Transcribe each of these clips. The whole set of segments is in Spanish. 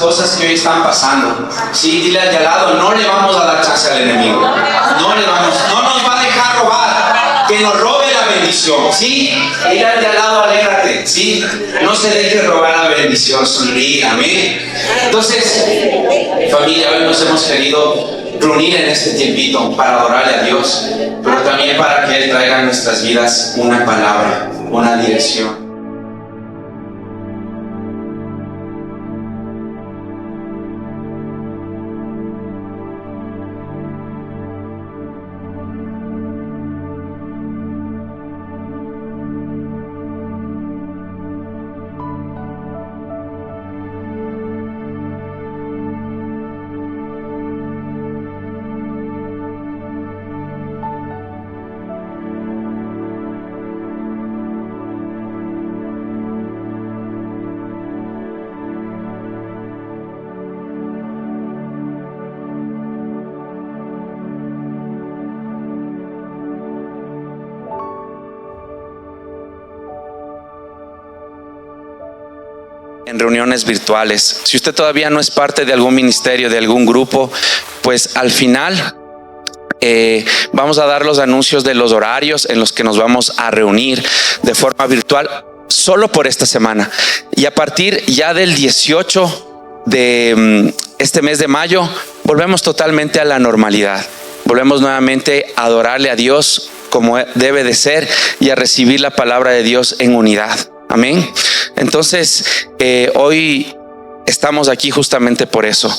cosas que hoy están pasando. Sí, dile al de al lado, no le vamos a dar chance al enemigo. No nos va a dejar robar, que nos robe la bendición. Sí, dile al de al lado, alégrate. Sí, no se deje robar la bendición, sonríe, amén. Entonces, familia, hoy nos hemos querido reunir en este tiempito para adorarle a Dios, pero también para que Él traiga a nuestras vidas una palabra, una dirección. En reuniones virtuales. Si usted todavía no es parte de algún ministerio, de algún grupo, pues al final vamos a dar los anuncios de los horarios en los que nos vamos a reunir de forma virtual solo por esta semana. Y a partir ya del 18 de este mes de mayo, volvemos totalmente a la normalidad. Volvemos nuevamente a adorarle a Dios como debe de ser y a recibir la palabra de Dios en unidad. Amén. Entonces, hoy estamos aquí justamente por eso,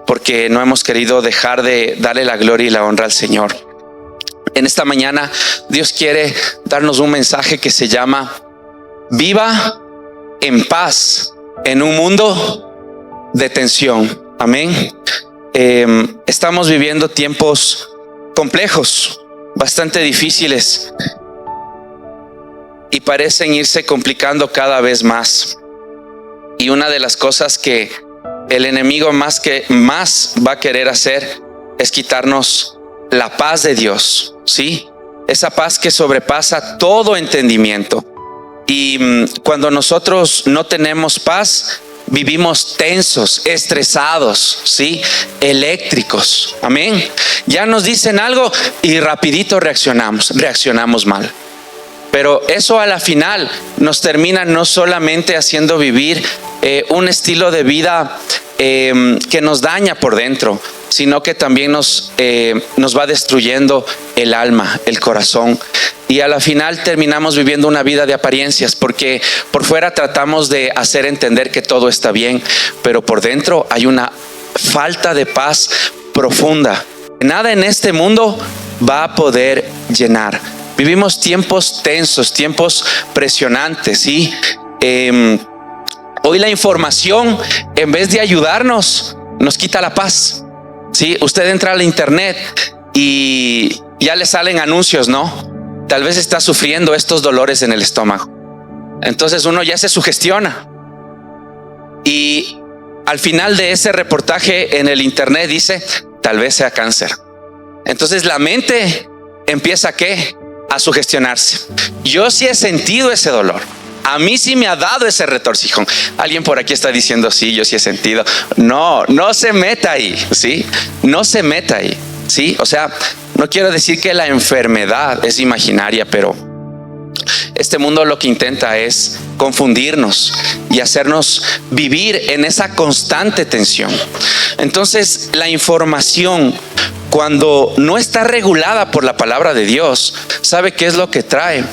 porque no hemos querido dejar de darle la gloria y la honra al Señor. En esta mañana, Dios quiere darnos un mensaje que se llama Viva en paz en un mundo de tensión. Amén. Estamos viviendo tiempos complejos, bastante difíciles, y parecen irse complicando cada vez más. Y una de las cosas que el enemigo más va a querer hacer es quitarnos la paz de Dios, ¿sí? Esa paz que sobrepasa todo entendimiento. Y cuando nosotros no tenemos paz, vivimos tensos, estresados, ¿sí? Eléctricos. Amén. Ya nos dicen algo y rapidito reaccionamos mal. Pero eso a la final nos termina no solamente haciendo vivir un estilo de vida que nos daña por dentro, sino que también nos va destruyendo el alma, el corazón. Y a la final terminamos viviendo una vida de apariencias, porque por fuera tratamos de hacer entender que todo está bien, pero por dentro hay una falta de paz profunda. Nada en este mundo va a poder llenar. Vivimos tiempos tensos, tiempos presionantes, ¿sí? Hoy la información, en vez de ayudarnos, nos quita la paz, ¿sí? Usted entra al internet y ya le salen anuncios, ¿no? Tal vez está sufriendo estos dolores en el estómago. Entonces uno ya se sugestiona. Y al final de ese reportaje en el internet dice, tal vez sea cáncer. Entonces la mente empieza a sugestionarse. Yo sí he sentido ese dolor. A mí sí me ha dado ese retorcijón. Alguien por aquí está diciendo, sí, yo sí he sentido. No se meta ahí, ¿sí? No se meta ahí, ¿sí? O sea, no quiero decir que la enfermedad es imaginaria, pero este mundo lo que intenta es confundirnos y hacernos vivir en esa constante tensión. Entonces, la información, cuando no está regulada por la palabra de Dios, ¿sabe qué es lo que trae?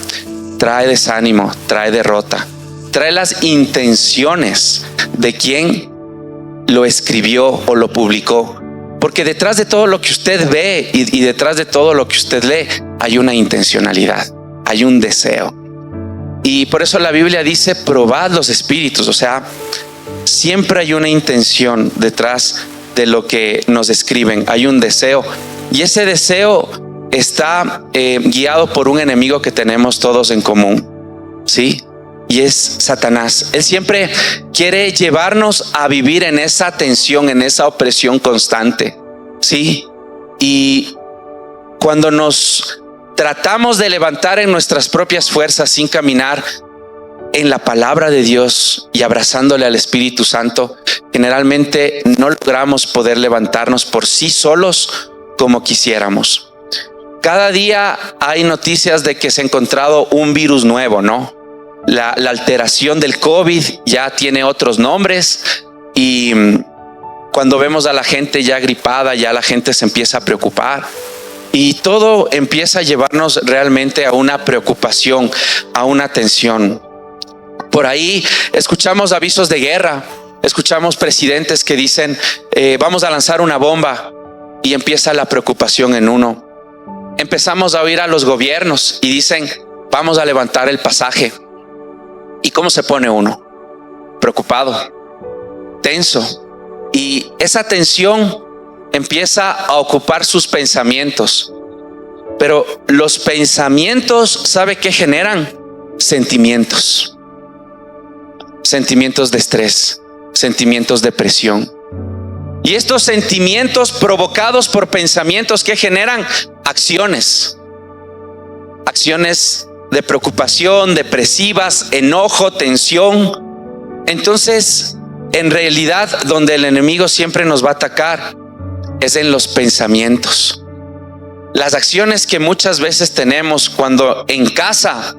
Trae desánimo, trae derrota, trae las intenciones de quien lo escribió o lo publicó. Porque detrás de todo lo que usted ve y detrás de todo lo que usted lee, hay una intencionalidad, hay un deseo. Y por eso la Biblia dice, probad los espíritus. O sea, siempre hay una intención detrás de lo que nos escriben, hay un deseo. Y ese deseo está guiado por un enemigo que tenemos todos en común, ¿sí? Y es Satanás. Él siempre quiere llevarnos a vivir en esa tensión, en esa opresión constante, ¿sí? Y cuando nos tratamos de levantar en nuestras propias fuerzas sin caminar en la palabra de Dios y abrazándole al Espíritu Santo, generalmente no logramos poder levantarnos por sí solos como quisiéramos. Cada día hay noticias de que se ha encontrado un virus nuevo, ¿no? La alteración del COVID ya tiene otros nombres, y cuando vemos a la gente ya gripada, ya la gente se empieza a preocupar. Y todo empieza a llevarnos realmente a una preocupación, a una tensión. Por ahí escuchamos avisos de guerra, escuchamos presidentes que dicen vamos a lanzar una bomba, y empieza la preocupación en uno. Empezamos a oír a los gobiernos y dicen vamos a levantar el pasaje. ¿Y cómo se pone uno? Preocupado, tenso. Y esa tensión empieza a ocupar sus pensamientos. Pero los pensamientos, ¿sabe qué generan? Sentimientos. Sentimientos de estrés, sentimientos de presión. Y estos sentimientos provocados por pensamientos que generan acciones. Acciones de preocupación, depresivas, enojo, tensión. Entonces, en realidad, donde el enemigo siempre nos va a atacar es en los pensamientos. Las acciones que muchas veces tenemos cuando en casa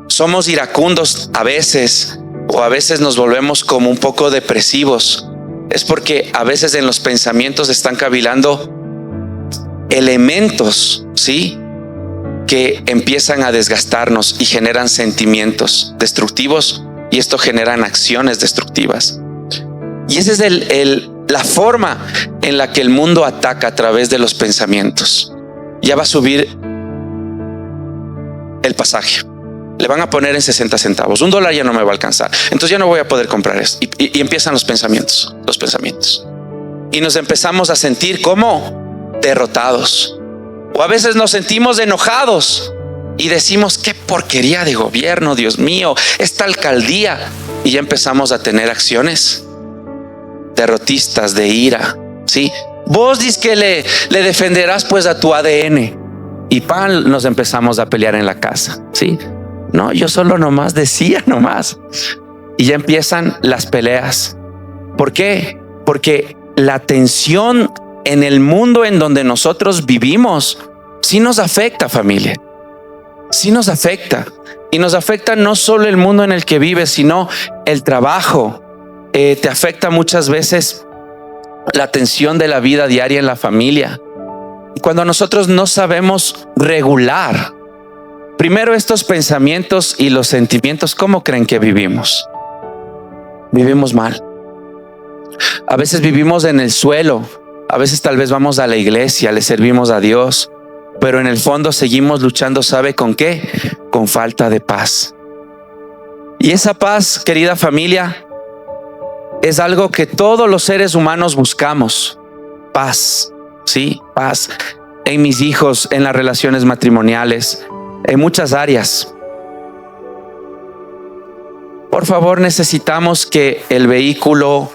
somos iracundos a veces, o a veces nos volvemos como un poco depresivos, es porque a veces en los pensamientos están cavilando elementos, ¿sí?, que empiezan a desgastarnos y generan sentimientos destructivos, y esto generan acciones destructivas. Y esa es la forma en la que el mundo ataca a través de los pensamientos. Ya va a subir el pasaje, le van a poner en 60 centavos, $1 ya no me va a alcanzar, entonces ya no voy a poder comprar eso. Y empiezan los pensamientos. Y nos empezamos a sentir como derrotados. O a veces nos sentimos enojados y decimos qué porquería de gobierno, Dios mío, esta alcaldía. Y ya empezamos a tener acciones derrotistas, de ira, ¿sí? Vos dices que le defenderás pues a tu ADN, y nos empezamos a pelear en la casa, ¿sí? No, yo solo nomás decía nomás. Y ya empiezan las peleas. ¿Por qué? Porque la tensión en el mundo en donde nosotros vivimos sí nos afecta, familia. Sí nos afecta. Y nos afecta no solo el mundo en el que vives, sino el trabajo. Te afecta muchas veces la tensión de la vida diaria en la familia. Y cuando nosotros no sabemos regular primero estos pensamientos y los sentimientos, ¿cómo creen que vivimos? Vivimos mal. A veces vivimos en el suelo. A veces tal vez vamos a la iglesia, le servimos a Dios, pero en el fondo seguimos luchando, ¿sabe con qué? Con falta de paz. Y esa paz, querida familia, es algo que todos los seres humanos buscamos. Paz, sí, paz. En mis hijos, en las relaciones matrimoniales, en muchas áreas. Por favor, necesitamos que el vehículo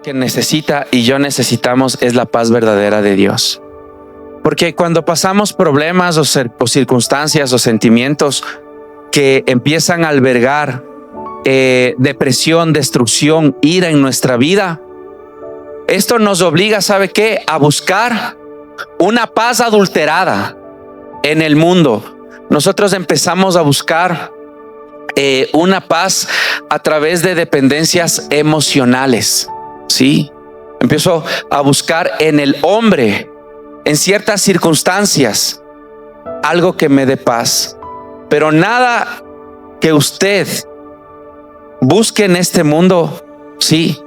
que necesita y yo necesitamos es la paz verdadera de Dios. Porque cuando pasamos problemas o circunstancias o sentimientos que empiezan a albergar depresión, destrucción, ira en nuestra vida, esto nos obliga, ¿sabe qué?, a buscar una paz adulterada en el mundo. Nosotros empezamos a buscar una paz a través de dependencias emocionales. Sí, empiezo a buscar en el hombre, en ciertas circunstancias, algo que me dé paz. Pero nada que usted busque en este mundo, sí,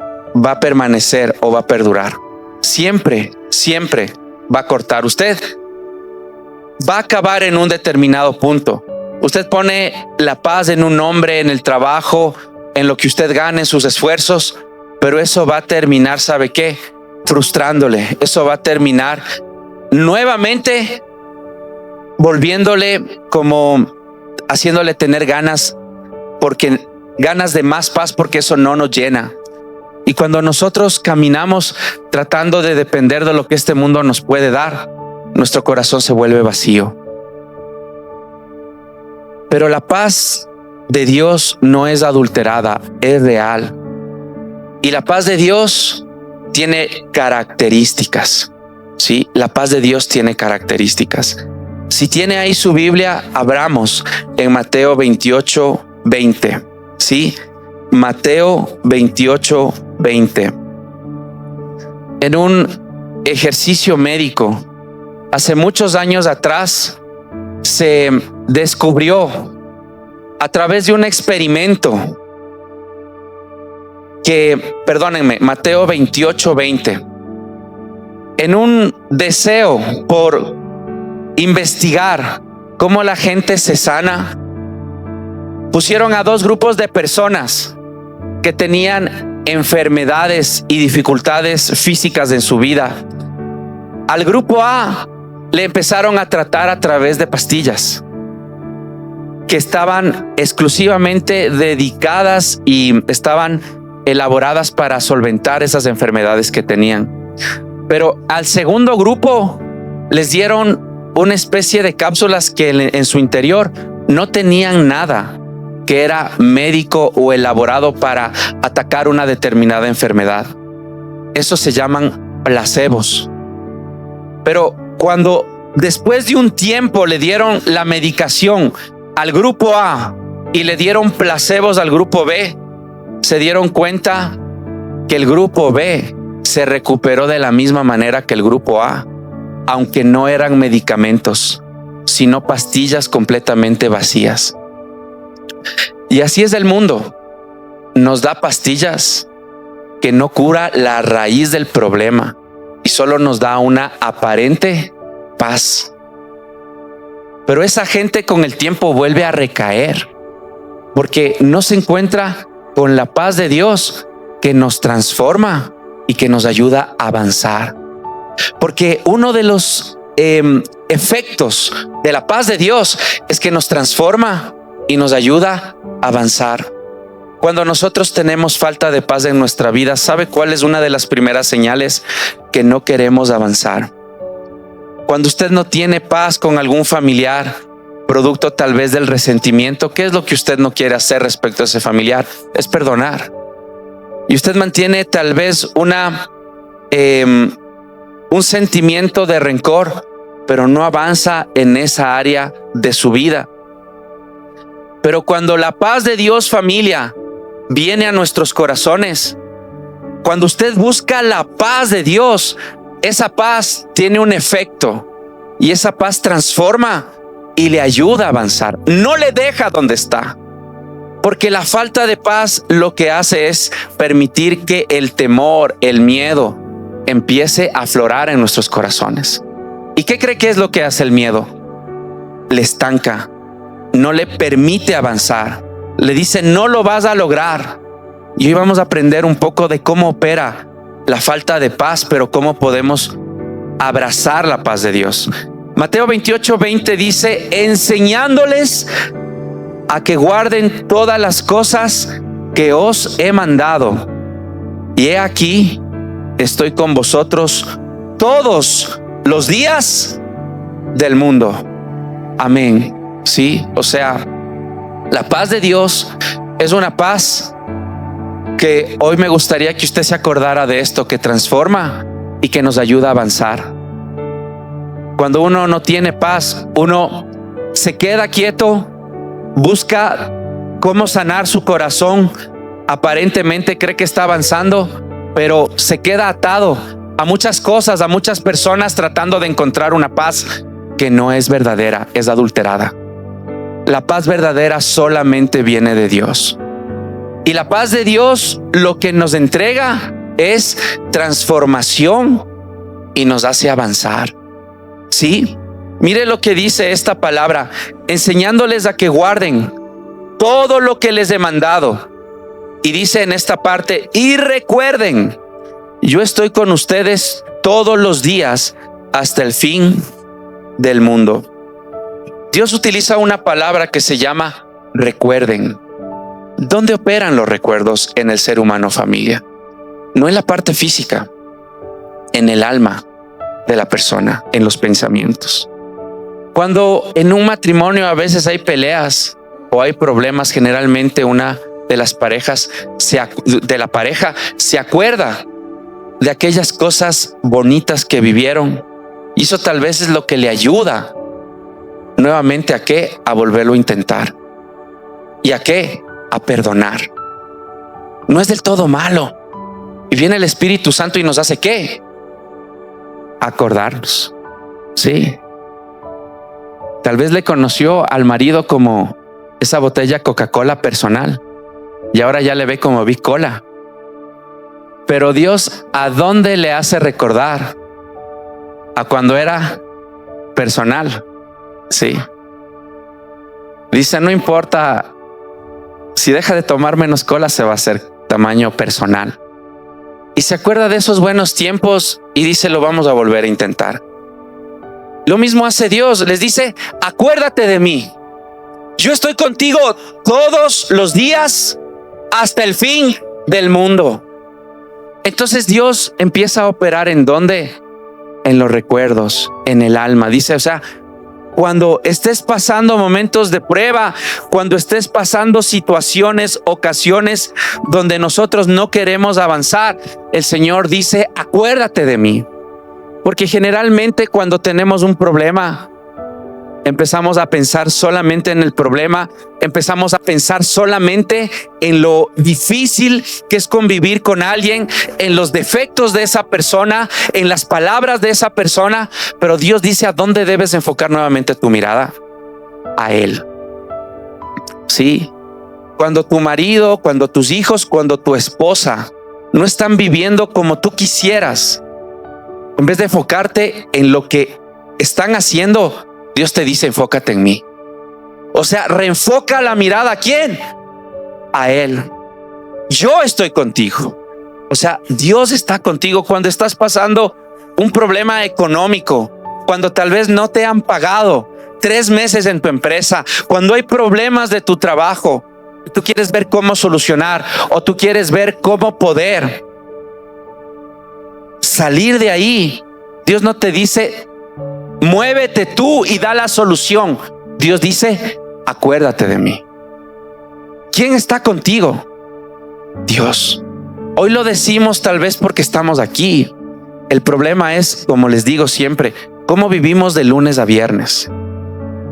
va a permanecer o va a perdurar. Siempre, siempre va a cortar. Usted va a acabar en un determinado punto. Usted pone la paz en un nombre, en el trabajo, en lo que usted gane, en sus esfuerzos, pero eso va a terminar, ¿sabe qué? Frustrándole. Eso va a terminar nuevamente volviéndole, como haciéndole tener ganas de más paz, porque eso no nos llena. Y cuando nosotros caminamos tratando de depender de lo que este mundo nos puede dar, nuestro corazón se vuelve vacío. Pero la paz de Dios no es adulterada, es real. Y la paz de Dios tiene características. ¿Sí? La paz de Dios tiene características. Si tiene ahí su Biblia, abramos en Mateo 28:20. ¿Sí? Mateo 28:20. En un ejercicio médico, hace muchos años atrás, se descubrió a través de un experimento Mateo 28:20. En un deseo por investigar cómo la gente se sana, pusieron a dos grupos de personas que tenían enfermedades y dificultades físicas en su vida. Al grupo A le empezaron a tratar a través de pastillas que estaban exclusivamente dedicadas y estaban elaboradas para solventar esas enfermedades que tenían. Pero al segundo grupo les dieron una especie de cápsulas que en su interior no tenían nada que era médico o elaborado para atacar una determinada enfermedad. Eso se llaman placebos. Pero cuando después de un tiempo le dieron la medicación al grupo A y le dieron placebos al grupo B, se dieron cuenta que el grupo B se recuperó de la misma manera que el grupo A, aunque no eran medicamentos, sino pastillas completamente vacías. Y así es el mundo. Nos da pastillas que no cura la raíz del problema y solo nos da una aparente paz. Pero esa gente con el tiempo vuelve a recaer porque no se encuentra con la paz de Dios que nos transforma y que nos ayuda a avanzar. Porque uno de los efectos de la paz de Dios es que nos transforma y nos ayuda a avanzar. Cuando nosotros tenemos falta de paz en nuestra vida, ¿sabe cuál es una de las primeras señales que no queremos avanzar? Cuando usted no tiene paz con algún familiar, producto tal vez del resentimiento, ¿qué es lo que usted no quiere hacer respecto a ese familiar? Es perdonar. Y usted mantiene tal vez un sentimiento de rencor, pero no avanza en esa área de su vida. Pero cuando la paz de Dios, familia, viene a nuestros corazones, cuando usted busca la paz de Dios, esa paz tiene un efecto y esa paz transforma y le ayuda a avanzar. No le deja donde está, porque la falta de paz lo que hace es permitir que el temor, el miedo empiece a aflorar en nuestros corazones. ¿Y qué cree que es lo que hace el miedo? Le estanca, no le permite avanzar, le dice no lo vas a lograr. Y hoy vamos a aprender un poco de cómo opera la falta de paz, pero cómo podemos abrazar la paz de Dios. Mateo 28:20 dice: enseñándoles a que guarden todas las cosas que os he mandado. Y he aquí, estoy con vosotros todos los días del mundo. Amén. Sí, o sea, la paz de Dios es una paz que hoy me gustaría que usted se acordara de esto, que transforma y que nos ayuda a avanzar. Cuando uno no tiene paz, uno se queda quieto, busca cómo sanar su corazón, aparentemente cree que está avanzando, pero se queda atado a muchas cosas, a muchas personas, tratando de encontrar una paz que no es verdadera, es adulterada. La paz verdadera solamente viene de Dios. Y la paz de Dios lo que nos entrega es transformación y nos hace avanzar. ¿Sí? Mire lo que dice esta palabra: enseñándoles a que guarden todo lo que les he mandado. Y dice en esta parte: y recuerden, yo estoy con ustedes todos los días hasta el fin del mundo. Dios utiliza una palabra que se llama recuerden. ¿Dónde operan los recuerdos en el ser humano, familia? No en la parte física, en el alma de la persona, en los pensamientos. Cuando en un matrimonio a veces hay peleas o hay problemas, generalmente una de las parejas se acuerda de aquellas cosas bonitas que vivieron, y eso tal vez es lo que le ayuda nuevamente a qué, a volverlo a intentar, y a qué, a perdonar. No es del todo malo, y viene el Espíritu Santo y nos hace qué, acordarnos. Sí, tal vez le conoció al marido como esa botella Coca-Cola personal, y ahora ya le ve como Big Cola. Pero Dios, ¿a dónde le hace recordar? A cuando era personal. Sí. Dice: no importa, si deja de tomar menos cola, se va a hacer tamaño personal. Y se acuerda de esos buenos tiempos y dice: lo vamos a volver a intentar. Lo mismo hace Dios, les dice: acuérdate de mí. Yo estoy contigo todos los días hasta el fin del mundo. Entonces Dios empieza a operar ¿en dónde? En los recuerdos, en el alma. Dice, o sea, cuando estés pasando momentos de prueba, cuando estés pasando situaciones, ocasiones donde nosotros no queremos avanzar, el Señor dice: acuérdate de mí. Porque generalmente cuando tenemos un problema, empezamos a pensar solamente en el problema, empezamos a pensar solamente en lo difícil que es convivir con alguien, en los defectos de esa persona, en las palabras de esa persona. Pero Dios dice: ¿a dónde debes enfocar nuevamente tu mirada? A Él. Sí, cuando tu marido, cuando tus hijos, cuando tu esposa no están viviendo como tú quisieras, en vez de enfocarte en lo que están haciendo, Dios te dice: enfócate en mí. O sea, reenfoca la mirada. ¿A quién? A Él. Yo estoy contigo. O sea, Dios está contigo cuando estás pasando un problema económico, cuando tal vez no te han pagado 3 meses en tu empresa, cuando hay problemas de tu trabajo, tú quieres ver cómo solucionar, o tú quieres ver cómo poder salir de ahí. Dios no te dice: muévete tú y da la solución. Dios dice: acuérdate de mí. ¿Quién está contigo? Dios. Hoy lo decimos tal vez porque estamos aquí. El problema es, como les digo siempre, cómo vivimos de lunes a viernes.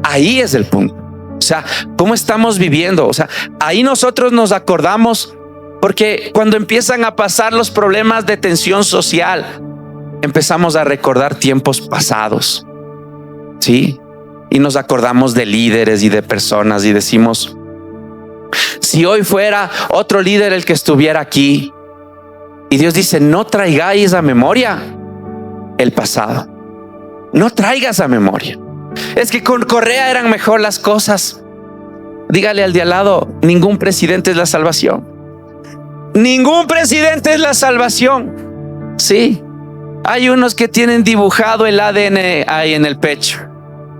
Ahí es el punto. O sea, cómo estamos viviendo. O sea, ahí nosotros nos acordamos, porque cuando empiezan a pasar los problemas de tensión social, empezamos a recordar tiempos pasados. Sí, y nos acordamos de líderes y de personas y decimos: si hoy fuera otro líder el que estuviera aquí. Y Dios dice: no traigáis a memoria el pasado. No traigas a memoria. Es que con Correa eran mejor las cosas. Dígale al de al lado: ningún presidente es la salvación. Ningún presidente es la salvación. Sí, hay unos que tienen dibujado el ADN ahí en el pecho,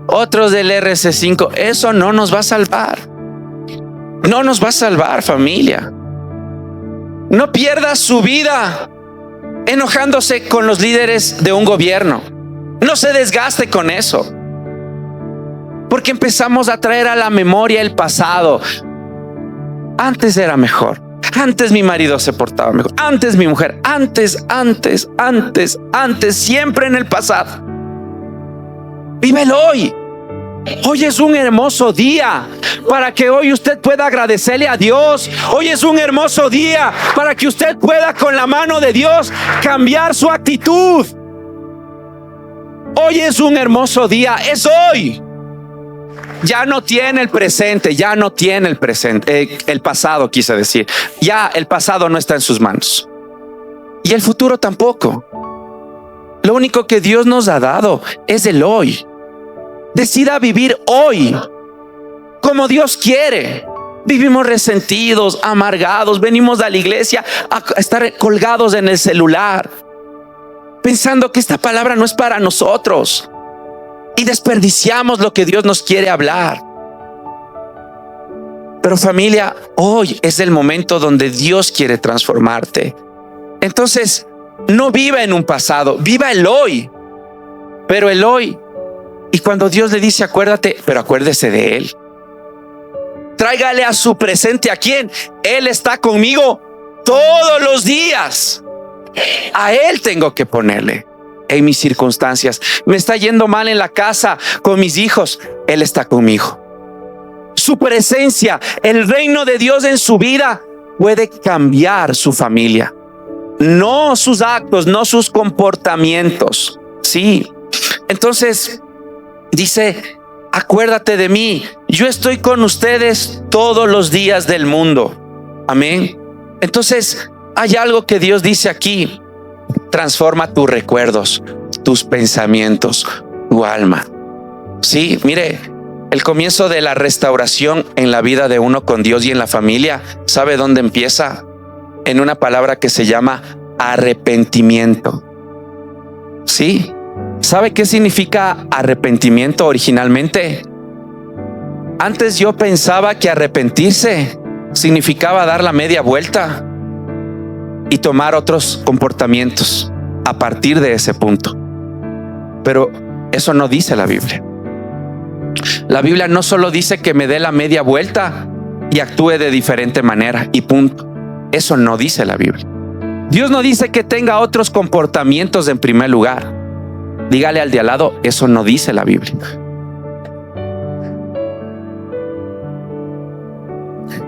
otros del RC5. Eso no nos va a salvar. No nos va a salvar, familia. No pierdas su vida enojándose con los líderes de un gobierno. No se desgaste con eso, porque empezamos a traer a la memoria el pasado. Antes era mejor. Antes mi marido se portaba mejor. Antes mi mujer. Antes, siempre en el pasado. Vívelo hoy. Hoy es un hermoso día para que hoy usted pueda agradecerle a Dios. Hoy es un hermoso día para que usted pueda, con la mano de Dios, cambiar su actitud. Hoy es un hermoso día. Es hoy. Ya no tiene el presente, ya no tiene el presente, el pasado quise decir. Ya el pasado no está en sus manos. y el futuro tampoco. Lo único que Dios nos ha dado es el hoy. Decida vivir hoy como Dios quiere. Vivimos resentidos, amargados, venimos a la iglesia a estar colgados en el celular, pensando que esta palabra no es para nosotros, y desperdiciamos lo que Dios nos quiere hablar. Pero familia, hoy es el momento donde Dios quiere transformarte. Entonces, no viva en un pasado, viva el hoy. Pero el hoy. Y cuando Dios le dice acuérdate, pero acuérdese de Él. Tráigale a su presente a quién. Él está conmigo todos los días. A Él tengo que ponerle en mis circunstancias. Me está yendo mal en la casa con mis hijos. Él está conmigo. Su presencia, el reino de Dios en su vida puede cambiar su familia. No sus actos, no sus comportamientos. Sí. Entonces dice, acuérdate de mí. Yo estoy con ustedes todos los días del mundo. Amén. Entonces hay algo que Dios dice aquí. Transforma tus recuerdos, tus pensamientos, tu alma. Sí, mire, el comienzo de la restauración en la vida de uno con Dios y en la familia, ¿sabe dónde empieza? En una palabra que se llama arrepentimiento. ¿Sí? ¿Sabe qué significa arrepentimiento originalmente? Antes yo pensaba que arrepentirse significaba dar la media vuelta y tomar otros comportamientos a partir de ese punto. Pero eso no dice la Biblia. La Biblia no solo dice que me dé la media vuelta y actúe de diferente manera y punto. Eso no dice la Biblia. Dios no dice que tenga otros comportamientos en primer lugar. Dígale al de al lado, eso no dice la Biblia.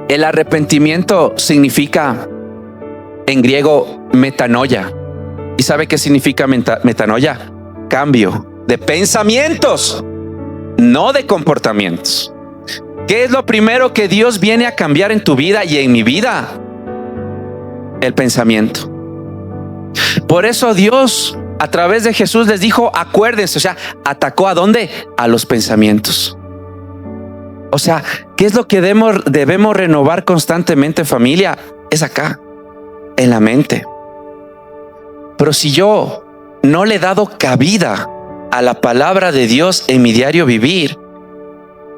El arrepentimiento significa en griego metanoia. ¿Y sabe qué significa metanoia? Cambio de pensamientos, no de comportamientos. ¿Qué es lo primero que Dios viene a cambiar en tu vida y en mi vida? El pensamiento. Por eso Dios a través de Jesús les dijo, acuérdense, o sea, atacó ¿a dónde? A los pensamientos. O sea, ¿qué es lo que debemos renovar constantemente, familia? Es acá, en la mente. Pero si yo no le he dado cabida a la palabra de Dios en mi diario vivir,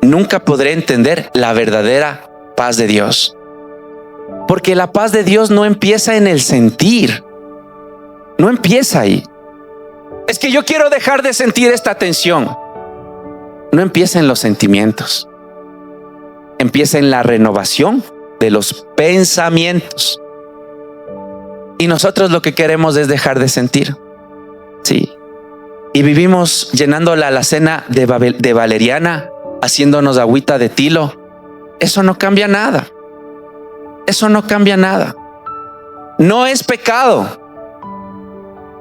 nunca podré entender la verdadera paz de Dios. Porque la paz de Dios no empieza en el sentir. No empieza ahí. Es que yo quiero dejar de sentir esta tensión. No empieza en los sentimientos. Empieza en la renovación de los pensamientos. Y nosotros lo que queremos es dejar de sentir. Sí. Y vivimos llenando la alacena de valeriana, haciéndonos agüita de tilo. Eso no cambia nada. Eso no cambia nada. No es pecado.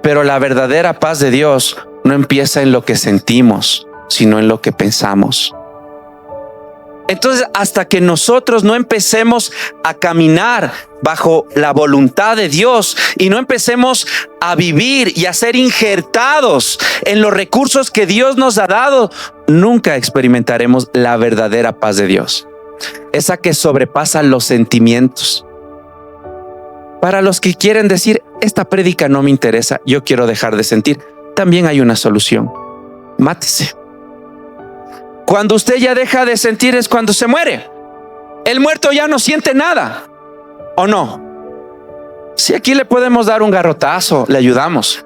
Pero la verdadera paz de Dios no empieza en lo que sentimos, sino en lo que pensamos. Entonces, hasta que nosotros no empecemos a caminar bajo la voluntad de Dios y no empecemos a vivir y a ser injertados en los recursos que Dios nos ha dado, nunca experimentaremos la verdadera paz de Dios. Esa que sobrepasa los sentimientos. Para los que quieren decir, esta prédica no me interesa, yo quiero dejar de sentir, también hay una solución. Mátese. Cuando usted ya deja de sentir es cuando se muere. El muerto ya no siente nada, ¿o no? Si aquí le podemos dar un garrotazo, le ayudamos.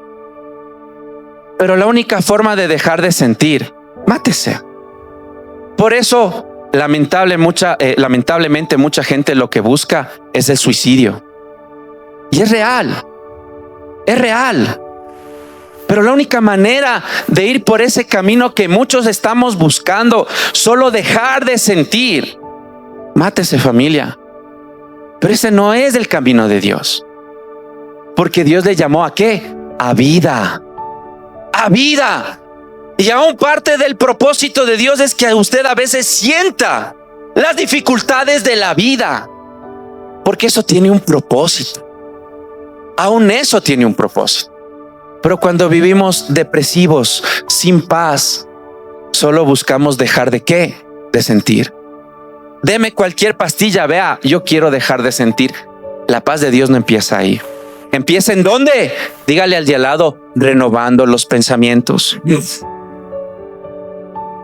Pero la única forma de dejar de sentir, mátese. Por eso, lamentablemente mucha gente lo que busca es el suicidio. Y es real. Es real. Pero la única manera de ir por ese camino que muchos estamos buscando, solo dejar de sentir, mátese, familia. Pero ese no es el camino de Dios. Porque Dios le llamó ¿a qué? A vida. A vida. Y aún parte del propósito de Dios es que usted a veces sienta las dificultades de la vida. Porque eso tiene un propósito. Aún eso tiene un propósito. Pero cuando vivimos depresivos, sin paz, solo buscamos dejar de ¿qué? De sentir. Deme cualquier pastilla, vea, yo quiero dejar de sentir. La paz de Dios no empieza ahí. ¿Empieza en dónde? Dígale al de al lado, renovando los pensamientos.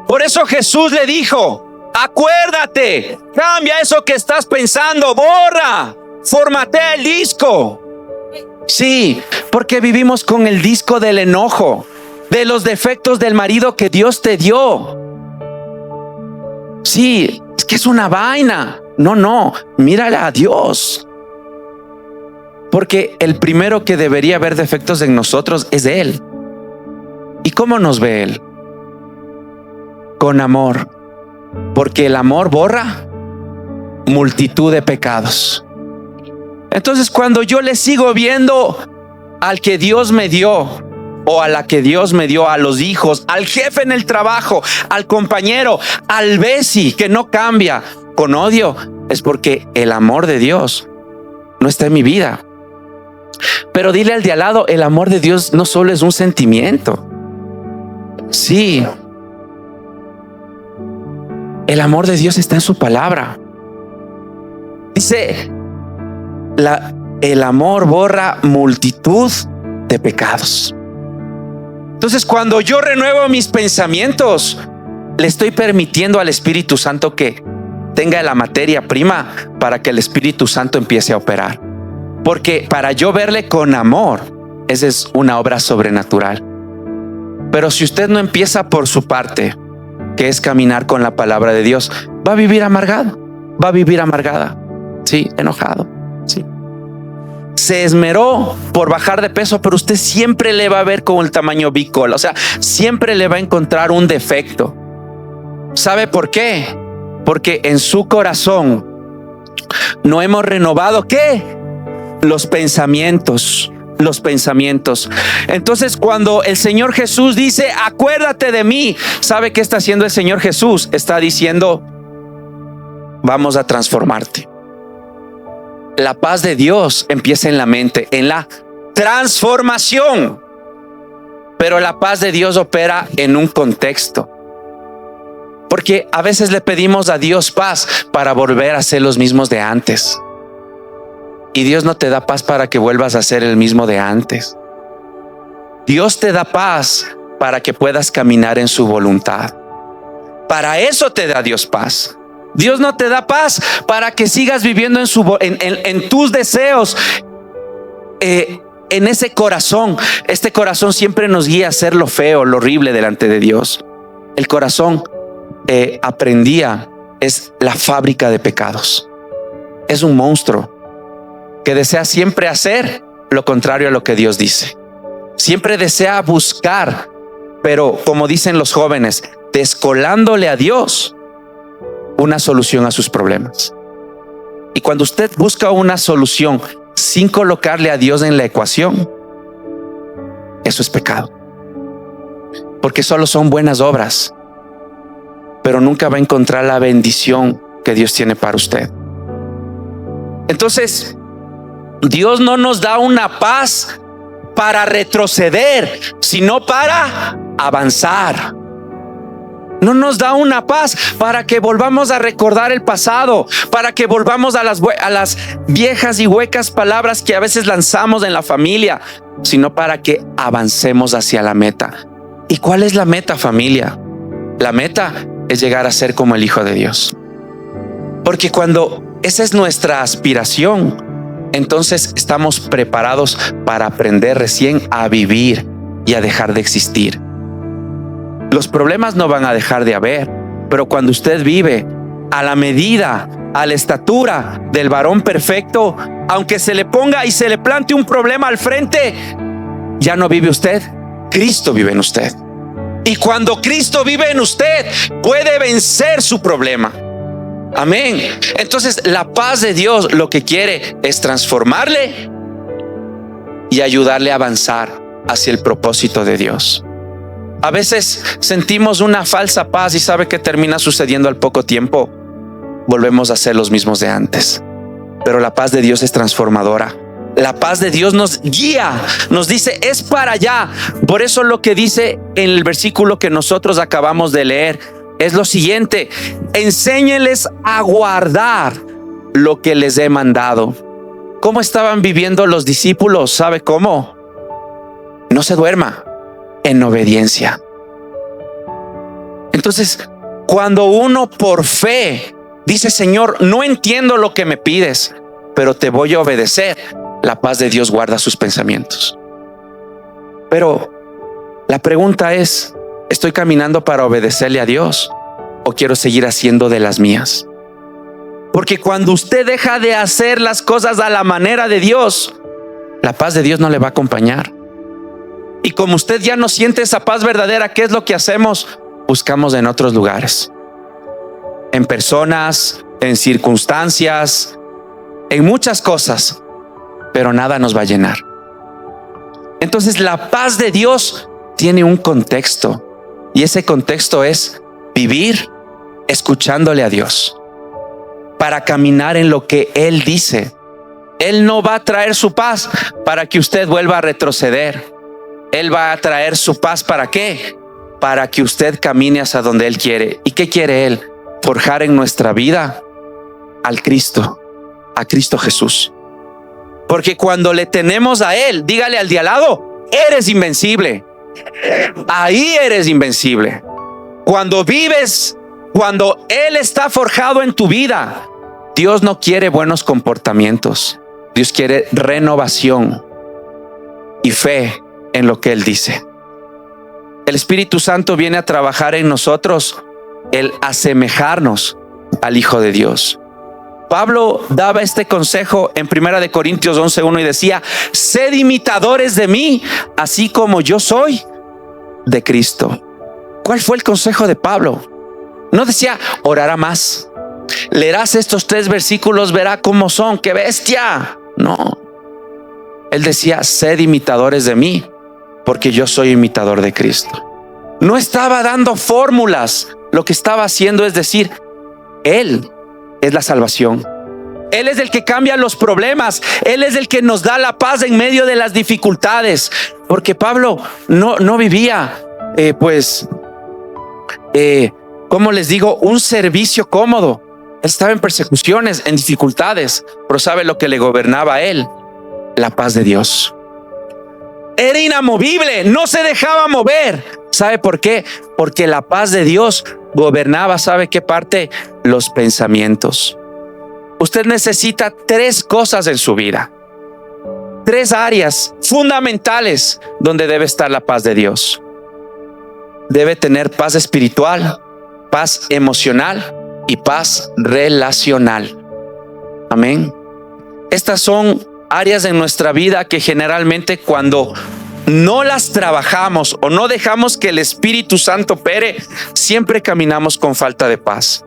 Por eso Jesús le dijo, acuérdate, cambia eso que estás pensando, borra, formatea el disco. Sí, porque vivimos con el disco del enojo, de los defectos del marido que Dios te dio. Sí, es que es una vaina. No, mírale a Dios. Porque el primero que debería ver defectos en nosotros es Él. ¿Y cómo nos ve Él? Con amor. Porque el amor borra multitud de pecados. Entonces, cuando yo le sigo viendo al que Dios me dio, o a la que Dios me dio, a los hijos, al jefe en el trabajo, al compañero, al veci que no cambia, con odio, es porque el amor de Dios no está en mi vida. Pero dile al de al lado, el amor de Dios no solo es un sentimiento. Sí, el amor de Dios está en su palabra. Dice, el amor borra multitud de pecados. Entonces, cuando yo renuevo mis pensamientos, le estoy permitiendo al Espíritu Santo que tenga la materia prima para que el Espíritu Santo empiece a operar. Porque para yo verle con amor, esa es una obra sobrenatural. Pero si usted no empieza por su parte, que es caminar con la palabra de Dios, va a vivir amargado, va a vivir amargada, sí, enojado, sí. Se esmeró por bajar de peso, pero usted siempre le va a ver con el tamaño bicola, o sea, siempre le va a encontrar un defecto. ¿Sabe por qué? Porque en su corazón no hemos renovado ¿qué? Los pensamientos. Entonces, cuando el Señor Jesús dice, acuérdate de mí, ¿sabe qué está haciendo el Señor Jesús? Está diciendo, vamos a transformarte. La paz de Dios empieza en la mente, en la transformación. Pero la paz de Dios opera en un contexto. Porque a veces le pedimos a Dios paz para volver a ser los mismos de antes. Y Dios no te da paz para que vuelvas a ser el mismo de antes. Dios te da paz para que puedas caminar en su voluntad. Para eso te da Dios paz. Dios no te da paz para que sigas viviendo en tus deseos, en ese corazón. Este corazón siempre nos guía a hacer lo feo, lo horrible delante de Dios. El corazón es la fábrica de pecados. Es un monstruo que desea siempre hacer lo contrario a lo que Dios dice. Siempre desea buscar, pero como dicen los jóvenes, descolándole a Dios una solución a sus problemas. Y cuando usted busca una solución sin colocarle a Dios en la ecuación, eso es pecado. Porque solo son buenas obras, pero nunca va a encontrar la bendición que Dios tiene para usted. Entonces, Dios no nos da una paz para retroceder, sino para avanzar. No nos da una paz para que volvamos a recordar el pasado, para que volvamos a las viejas y huecas palabras que a veces lanzamos en la familia, sino para que avancemos hacia la meta. ¿Y cuál es la meta, familia? La meta es llegar a ser como el Hijo de Dios. Porque cuando esa es nuestra aspiración, entonces estamos preparados para aprender recién a vivir y a dejar de existir. Los problemas no van a dejar de haber, pero cuando usted vive a la medida, a la estatura del varón perfecto, aunque se le ponga y se le plante un problema al frente, ya no vive usted, Cristo vive en usted. Y cuando Cristo vive en usted, puede vencer su problema. Amén. Entonces, la paz de Dios lo que quiere es transformarle y ayudarle a avanzar hacia el propósito de Dios. A veces sentimos una falsa paz y ¿sabe qué termina sucediendo al poco tiempo? Volvemos a ser los mismos de antes. Pero la paz de Dios es transformadora. La paz de Dios nos guía, nos dice es para allá. Por eso lo que dice en el versículo que nosotros acabamos de leer es lo siguiente: enséñeles a guardar lo que les he mandado. ¿Cómo estaban viviendo los discípulos? ¿Sabe cómo? No se duerma, en obediencia. Entonces, cuando uno por fe dice: Señor, no entiendo lo que me pides, pero te voy a obedecer, la paz de Dios guarda sus pensamientos. Pero la pregunta es: ¿estoy caminando para obedecerle a Dios o quiero seguir haciendo de las mías? Porque cuando usted deja de hacer las cosas a la manera de Dios, la paz de Dios no le va a acompañar. Y como usted ya no siente esa paz verdadera, ¿qué es lo que hacemos? Buscamos en otros lugares, en personas, en circunstancias, en muchas cosas, pero nada nos va a llenar. Entonces la paz de Dios tiene un contexto, y ese contexto es vivir escuchándole a Dios para caminar en lo que Él dice. Él no va a traer su paz para que usted vuelva a retroceder. Él va a traer su paz ¿para qué? Para que usted camine hacia donde Él quiere. ¿Y qué quiere Él? Forjar en nuestra vida al Cristo, a Cristo Jesús. Porque cuando le tenemos a Él, dígale al de al lado: eres invencible. Ahí eres invencible. Cuando vives, cuando Él está forjado en tu vida, Dios no quiere buenos comportamientos. Dios quiere renovación y fe en lo que Él dice. El Espíritu Santo viene a trabajar en nosotros el asemejarnos al Hijo de Dios. Pablo daba este consejo en 1 Corintios 11:1 y decía: sed imitadores de mí, así como yo soy de Cristo. ¿Cuál fue el consejo de Pablo? No decía: orará más, leerás estos 3 versículos, verá cómo son, qué bestia. No, él decía: sed imitadores de mí, porque yo soy imitador de Cristo. No estaba dando fórmulas, lo que estaba haciendo es decir: Él es la salvación. Él es el que cambia los problemas. Él es el que nos da la paz en medio de las dificultades. Porque Pablo no vivía, ¿cómo les digo? Un servicio cómodo. Él estaba en persecuciones, en dificultades. Pero ¿sabe lo que le gobernaba a él? La paz de Dios. Era inamovible, no se dejaba mover. ¿Sabe por qué? Porque la paz de Dios gobernaba, ¿sabe qué parte? Los pensamientos. Usted necesita 3 cosas en su vida, 3 áreas fundamentales donde debe estar la paz de Dios. Debe tener paz espiritual, paz emocional y paz relacional. Amén. Estas son áreas en nuestra vida que generalmente cuando no las trabajamos o no dejamos que el Espíritu Santo opere, siempre caminamos con falta de paz.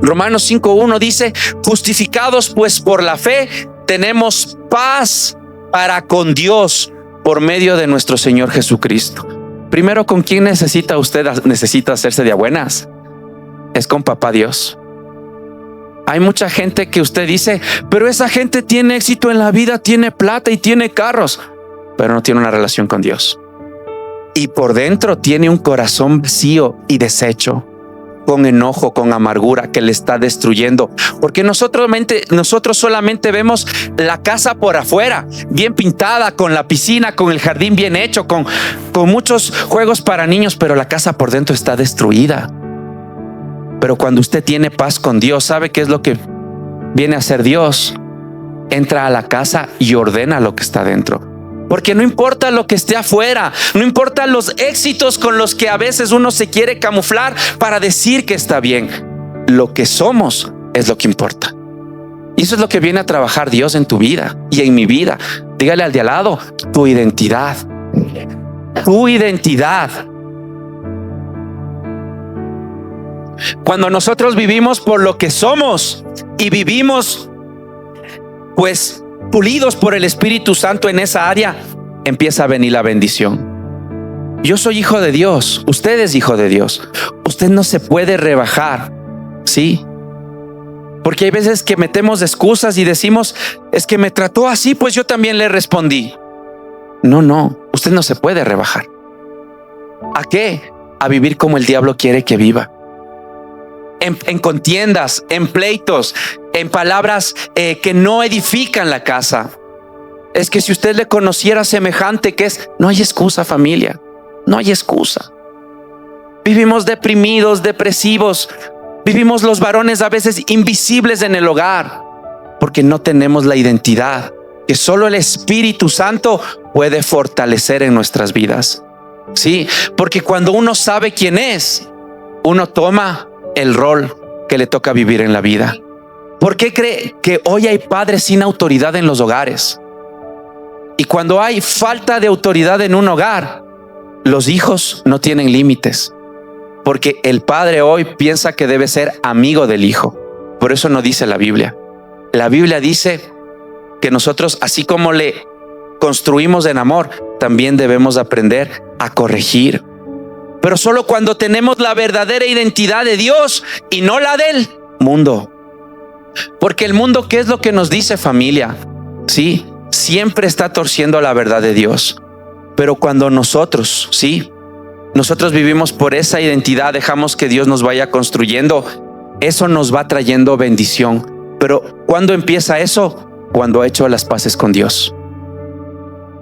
Romanos 5:1 dice: justificados pues por la fe, tenemos paz para con Dios por medio de nuestro Señor Jesucristo. Primero, ¿con quién necesita usted? Necesita hacerse de a buenas. Es con Papá Dios. Hay mucha gente que usted dice: pero esa gente tiene éxito en la vida, tiene plata y tiene carros, pero no tiene una relación con Dios. Y por dentro tiene un corazón vacío y deshecho, con enojo, con amargura que le está destruyendo. Porque nosotros solamente vemos la casa por afuera, bien pintada, con la piscina, con el jardín bien hecho, con muchos juegos para niños, pero la casa por dentro está destruida. Pero cuando usted tiene paz con Dios, ¿sabe qué es lo que viene a hacer Dios? Entra a la casa y ordena lo que está dentro. Porque no importa lo que esté afuera, no importa los éxitos con los que a veces uno se quiere camuflar para decir que está bien. Lo que somos es lo que importa. Y eso es lo que viene a trabajar Dios en tu vida y en mi vida. Dígale al de al lado: tu identidad. Tu identidad. Cuando nosotros vivimos por lo que somos y vivimos pues pulidos por el Espíritu Santo en esa área, empieza a venir la bendición. Yo soy hijo de Dios, usted es hijo de Dios. Usted no se puede rebajar, ¿sí? Porque hay veces que metemos excusas y decimos, es que me trató así, pues yo también le respondí. No, usted no se puede rebajar. ¿A qué? A vivir como el diablo quiere que viva. En contiendas, en pleitos, en palabras que no edifican la casa. Es que si usted le conociera semejante que es, no hay excusa, familia, no hay excusa. Vivimos deprimidos, depresivos, vivimos los varones a veces invisibles en el hogar, porque no tenemos la identidad que solo el Espíritu Santo puede fortalecer en nuestras vidas. Sí, porque cuando uno sabe quién es, uno toma el rol que le toca vivir en la vida. ¿Por qué cree que hoy hay padres sin autoridad en los hogares? Y cuando hay falta de autoridad en un hogar, los hijos no tienen límites, porque el padre hoy piensa que debe ser amigo del hijo. Por eso no dice la Biblia. La Biblia dice que nosotros, así como le construimos en amor, también debemos aprender a corregir. Pero solo cuando tenemos la verdadera identidad de Dios y no la del mundo. Porque el mundo, ¿qué es lo que nos dice, familia? Sí, siempre está torciendo la verdad de Dios. Pero cuando nosotros vivimos por esa identidad, dejamos que Dios nos vaya construyendo, eso nos va trayendo bendición. Pero ¿cuándo empieza eso? Cuando ha hecho las paces con Dios.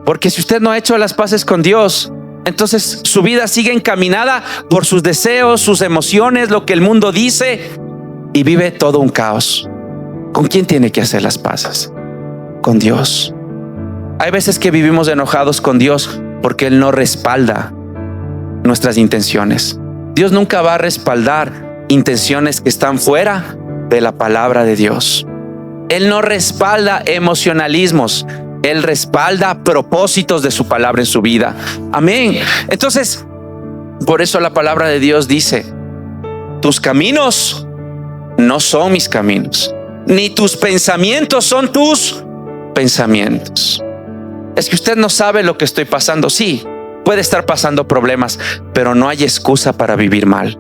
Porque si usted no ha hecho las paces con Dios, entonces su vida sigue encaminada por sus deseos, sus emociones, lo que el mundo dice, y vive todo un caos. ¿Con quién tiene que hacer las paces? Con Dios. Hay veces que vivimos enojados con Dios porque Él no respalda nuestras intenciones. Dios nunca va a respaldar intenciones que están fuera de la palabra de Dios. Él no respalda emocionalismos. Él respalda propósitos de su palabra en su vida. Amén. Entonces, por eso la palabra de Dios dice: tus caminos no son mis caminos, ni tus pensamientos son tus pensamientos. Es que usted no sabe lo que estoy pasando. Sí, puede estar pasando problemas, pero no hay excusa para vivir mal.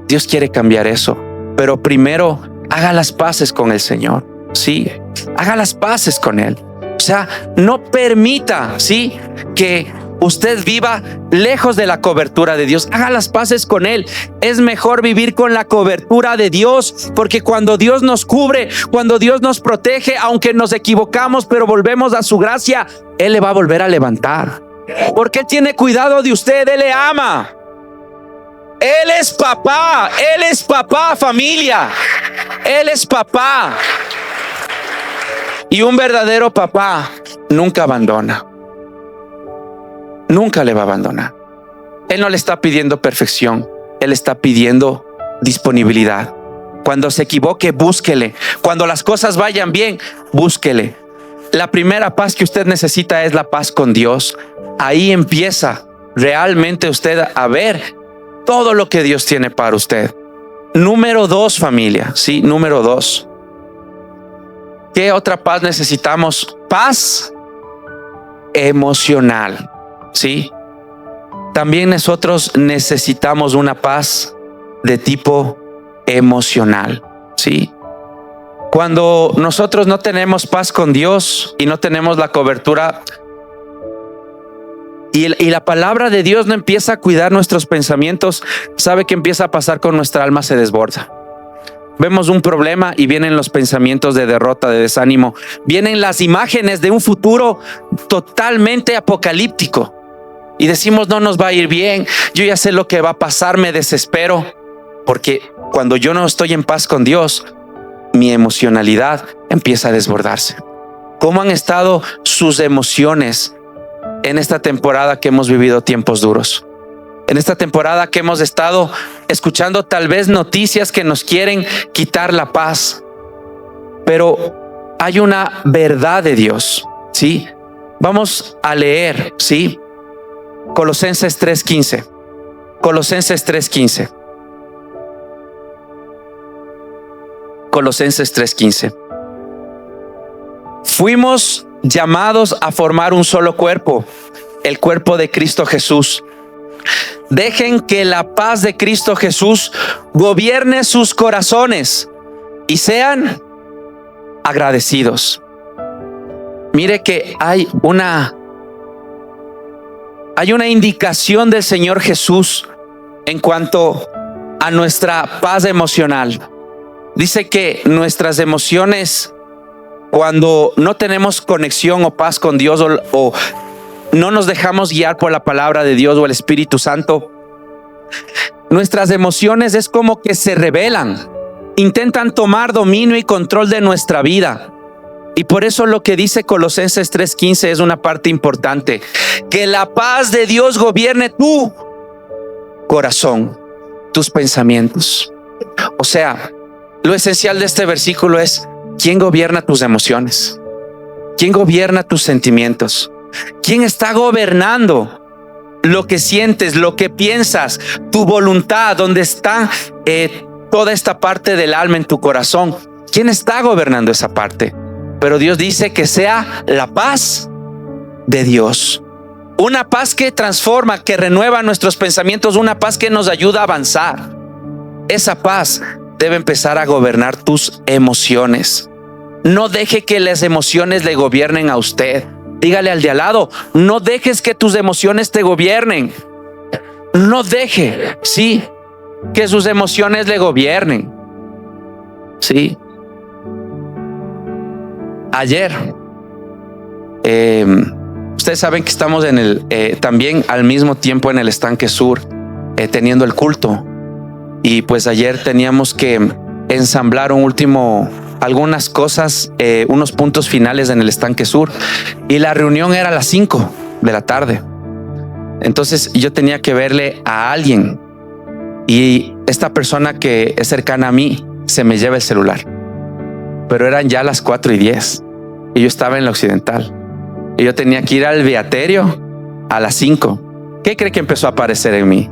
Dios quiere cambiar eso, pero primero haga las paces con el Señor. Sí, haga las paces con Él. O sea, no permita, sí, que usted viva lejos de la cobertura de Dios. Haga las paces con Él. Es mejor vivir con la cobertura de Dios, porque cuando Dios nos cubre, cuando Dios nos protege, aunque nos equivocamos, pero volvemos a su gracia, Él le va a volver a levantar. Porque Él tiene cuidado de usted. Él le ama. Él es papá, familia. Él es papá. Y un verdadero papá nunca abandona. Nunca le va a abandonar. Él no le está pidiendo perfección. Él está pidiendo disponibilidad. Cuando se equivoque, búsquele. Cuando las cosas vayan bien, búsquele. La primera paz que usted necesita es la paz con Dios. Ahí empieza realmente usted a ver todo lo que Dios tiene para usted. Número 2, familia. Sí, número 2. ¿Qué otra paz necesitamos? Paz emocional. Sí. También nosotros necesitamos una paz de tipo emocional. Sí. Cuando nosotros no tenemos paz con Dios y no tenemos la cobertura y la palabra de Dios no empieza a cuidar nuestros pensamientos, ¿sabe qué empieza a pasar con nuestra alma? Se desborda. Vemos un problema y vienen los pensamientos de derrota, de desánimo. Vienen las imágenes de un futuro totalmente apocalíptico. Y decimos, no nos va a ir bien. Yo ya sé lo que va a pasar, me desespero. Porque cuando yo no estoy en paz con Dios, mi emocionalidad empieza a desbordarse. ¿Cómo han estado sus emociones en esta temporada que hemos vivido tiempos duros? En esta temporada que hemos estado escuchando tal vez noticias que nos quieren quitar la paz, pero hay una verdad de Dios, ¿sí? Vamos a leer, ¿sí? Colosenses 3:15. Colosenses 3:15. Colosenses 3:15. Fuimos llamados a formar un solo cuerpo, el cuerpo de Cristo Jesús. Dejen que la paz de Cristo Jesús gobierne sus corazones y sean agradecidos. Mire que hay una indicación del Señor Jesús en cuanto a nuestra paz emocional. Dice que nuestras emociones, cuando no tenemos conexión o paz con Dios, o no nos dejamos guiar por la palabra de Dios o el Espíritu Santo, nuestras emociones es como que se rebelan, intentan tomar dominio y control de nuestra vida. Y por eso lo que dice Colosenses 3:15 es una parte importante: que la paz de Dios gobierne tu corazón, tus pensamientos. O sea, lo esencial de este versículo es: ¿quién gobierna tus emociones? ¿Quién gobierna tus sentimientos? ¿Quién está gobernando lo que sientes, lo que piensas, tu voluntad? ¿Dónde está toda esta parte del alma en tu corazón? ¿Quién está gobernando esa parte? Pero Dios dice que sea la paz de Dios. Una paz que transforma, que renueva nuestros pensamientos, una paz que nos ayuda a avanzar. Esa paz debe empezar a gobernar tus emociones. No deje que las emociones le gobiernen a usted. Dígale al de al lado: no dejes que tus emociones te gobiernen. No deje, sí, que sus emociones le gobiernen. Sí. Ayer, ustedes saben que estamos en también al mismo tiempo en el Estanque Sur, teniendo el culto. Y pues ayer teníamos que ensamblar algunas cosas, unos puntos finales en el Estanque Sur. Y la reunión era a las 5 de la tarde. Entonces yo tenía que verle a alguien. Y esta persona que es cercana a mí se me lleva el celular. Pero eran ya las 4:10 y yo estaba en la Occidental y yo tenía que ir al Beaterio a las 5. ¿Qué cree que empezó a aparecer en mí?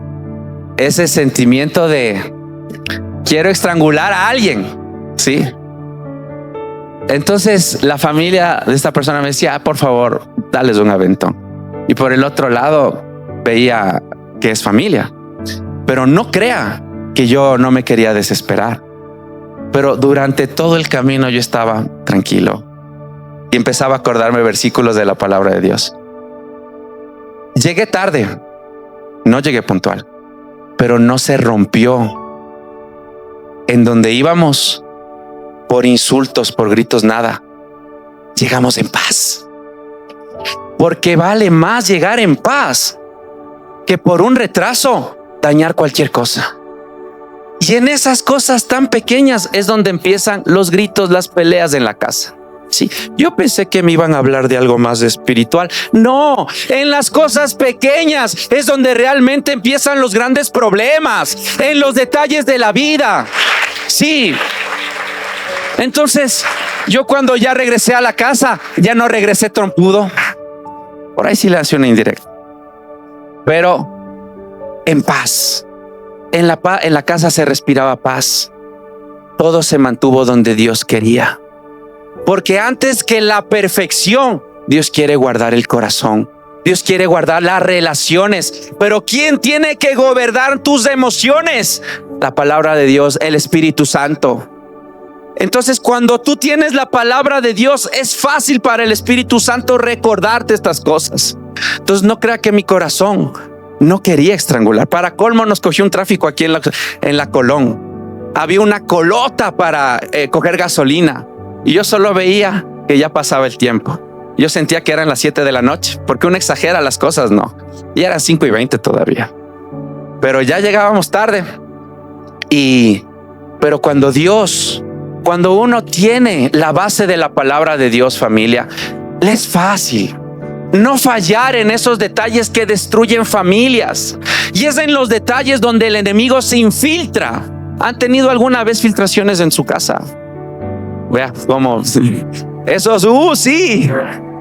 Ese sentimiento de quiero estrangular a alguien, ¿sí? Entonces la familia de esta persona me decía: por favor, dales un aventón. Y por el otro lado veía que es familia. Pero no crea que yo no me quería desesperar. Pero durante todo el camino yo estaba tranquilo y empezaba a acordarme versículos de la palabra de Dios. Llegué tarde, no llegué puntual, pero no se rompió. En donde íbamos, por insultos, por gritos, nada. Llegamos en paz. Porque vale más llegar en paz que por un retraso dañar cualquier cosa. Y en esas cosas tan pequeñas es donde empiezan los gritos, las peleas en la casa. Sí, yo pensé que me iban a hablar de algo más espiritual. No, en las cosas pequeñas es donde realmente empiezan los grandes problemas, en los detalles de la vida. Sí. Entonces, yo cuando ya regresé a la casa, ya no regresé trompudo. Por ahí sí le hace una indirecta. Pero en paz. En la casa se respiraba paz. Todo se mantuvo donde Dios quería. Porque antes que la perfección, Dios quiere guardar el corazón. Dios quiere guardar las relaciones. Pero ¿quién tiene que gobernar tus emociones? La palabra de Dios, el Espíritu Santo. Entonces, cuando tú tienes la palabra de Dios, es fácil para el Espíritu Santo recordarte estas cosas. Entonces, no crea que mi corazón no quería estrangular. Para colmo, nos cogió un tráfico aquí en la Colón. Había una colota para coger gasolina. Y yo solo veía que ya pasaba el tiempo. Yo sentía que eran las 7 de la noche, porque uno exagera las cosas, ¿no? Y eran 5:20 todavía. Pero ya llegábamos tarde. Pero cuando uno tiene la base de la palabra de Dios, familia, le es fácil no fallar en esos detalles que destruyen familias. Y es en los detalles donde el enemigo se infiltra. ¿Han tenido alguna vez filtraciones en su casa? Vea cómo esos sí,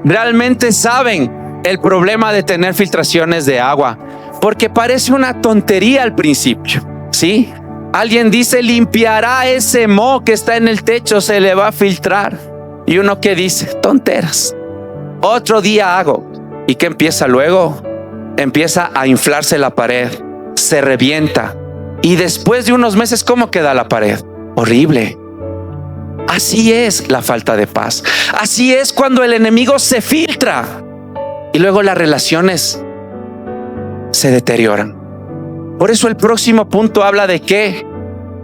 realmente saben el problema de tener filtraciones de agua, porque parece una tontería al principio, ¿sí? Alguien dice: limpiará ese moho que está en el techo, se le va a filtrar. Y uno que dice: tonteras. Otro día hago. ¿Y qué empieza luego? Empieza a inflarse la pared, se revienta. Y después de unos meses, ¿cómo queda la pared? Horrible. Así es la falta de paz. Así es cuando el enemigo se filtra y luego las relaciones se deterioran. Por eso el próximo punto habla de ¿qué?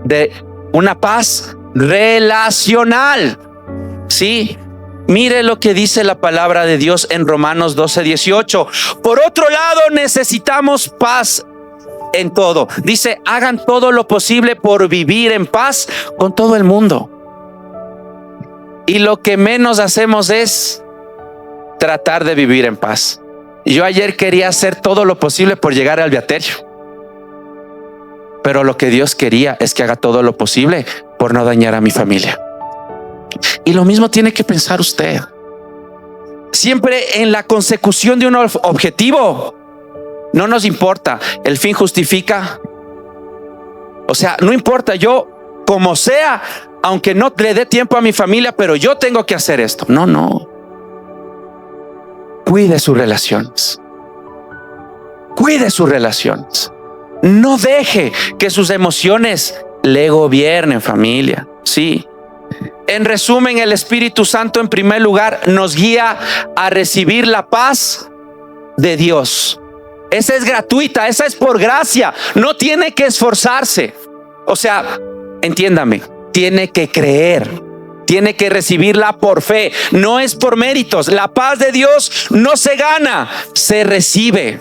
De una paz relacional. Sí, mire lo que dice la palabra de Dios en Romanos 12:18. Por otro lado, necesitamos paz en todo. Dice, hagan todo lo posible por vivir en paz con todo el mundo. Y lo que menos hacemos es tratar de vivir en paz. Yo ayer quería hacer todo lo posible por llegar al beaterio, pero lo que Dios quería es que haga todo lo posible por no dañar a mi familia. Y lo mismo tiene que pensar usted. Siempre en la consecución de un objetivo, no nos importa, el fin justifica. O sea, no importa, yo como sea, aunque no le dé tiempo a mi familia, pero yo tengo que hacer esto. No. Cuide sus relaciones. Cuide sus relaciones. No deje que sus emociones le gobiernen, familia. Sí. En resumen, el Espíritu Santo en primer lugar nos guía a recibir la paz de Dios. Esa es gratuita, esa es por gracia. No tiene que esforzarse. O sea, entiéndame, tiene que creer, tiene que recibirla por fe. No es por méritos. La paz de Dios no se gana, se recibe.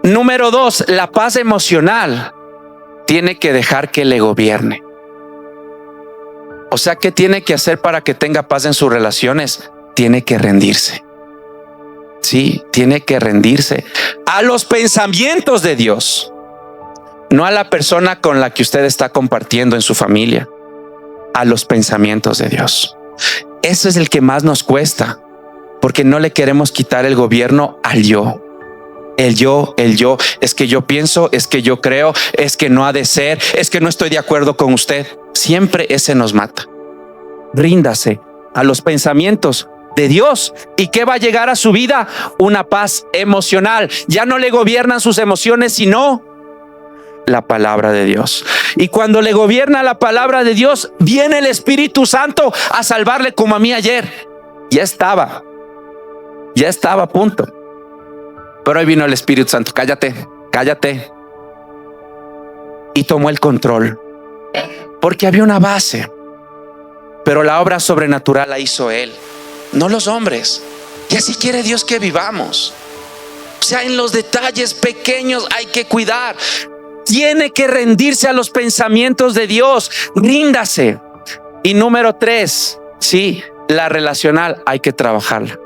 Número 2, la paz emocional tiene que dejar que le gobierne. O sea, ¿qué tiene que hacer para que tenga paz en sus relaciones? Tiene que rendirse. Sí, tiene que rendirse a los pensamientos de Dios, no a la persona con la que usted está compartiendo en su familia, a los pensamientos de Dios. Eso es el que más nos cuesta, porque no le queremos quitar el gobierno al yo. El yo, es que yo pienso, es que yo creo, es que no ha de ser, es que no estoy de acuerdo con usted. Siempre ese nos mata. Ríndase a los pensamientos de Dios. ¿Y qué va a llegar a su vida? Una paz emocional. Ya no le gobiernan sus emociones, sino la palabra de Dios. Y cuando le gobierna la palabra de Dios, viene el Espíritu Santo a salvarle, como a mí ayer. Ya estaba a punto. Pero hoy vino el Espíritu Santo. Cállate. Y tomó el control. Porque había una base. Pero la obra sobrenatural la hizo Él, no los hombres. Y así quiere Dios que vivamos. O sea, en los detalles pequeños hay que cuidar. Tiene que rendirse a los pensamientos de Dios. Ríndase. Y número 3, sí, la relacional hay que trabajarla.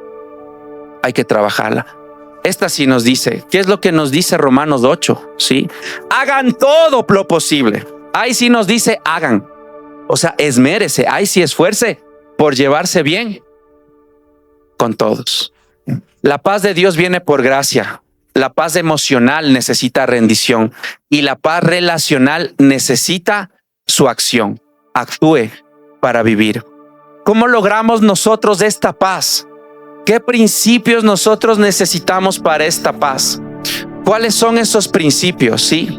Esta sí nos dice, ¿qué es lo que nos dice Romanos 8? Sí, hagan todo lo posible. Ahí sí nos dice hagan. O sea, esmérese, ahí sí esfuerce por llevarse bien con todos. La paz de Dios viene por gracia. La paz emocional necesita rendición y la paz relacional necesita su acción. Actúe para vivir. ¿Cómo logramos nosotros esta paz? ¿Qué principios nosotros necesitamos para esta paz? ¿Cuáles son esos principios? Sí.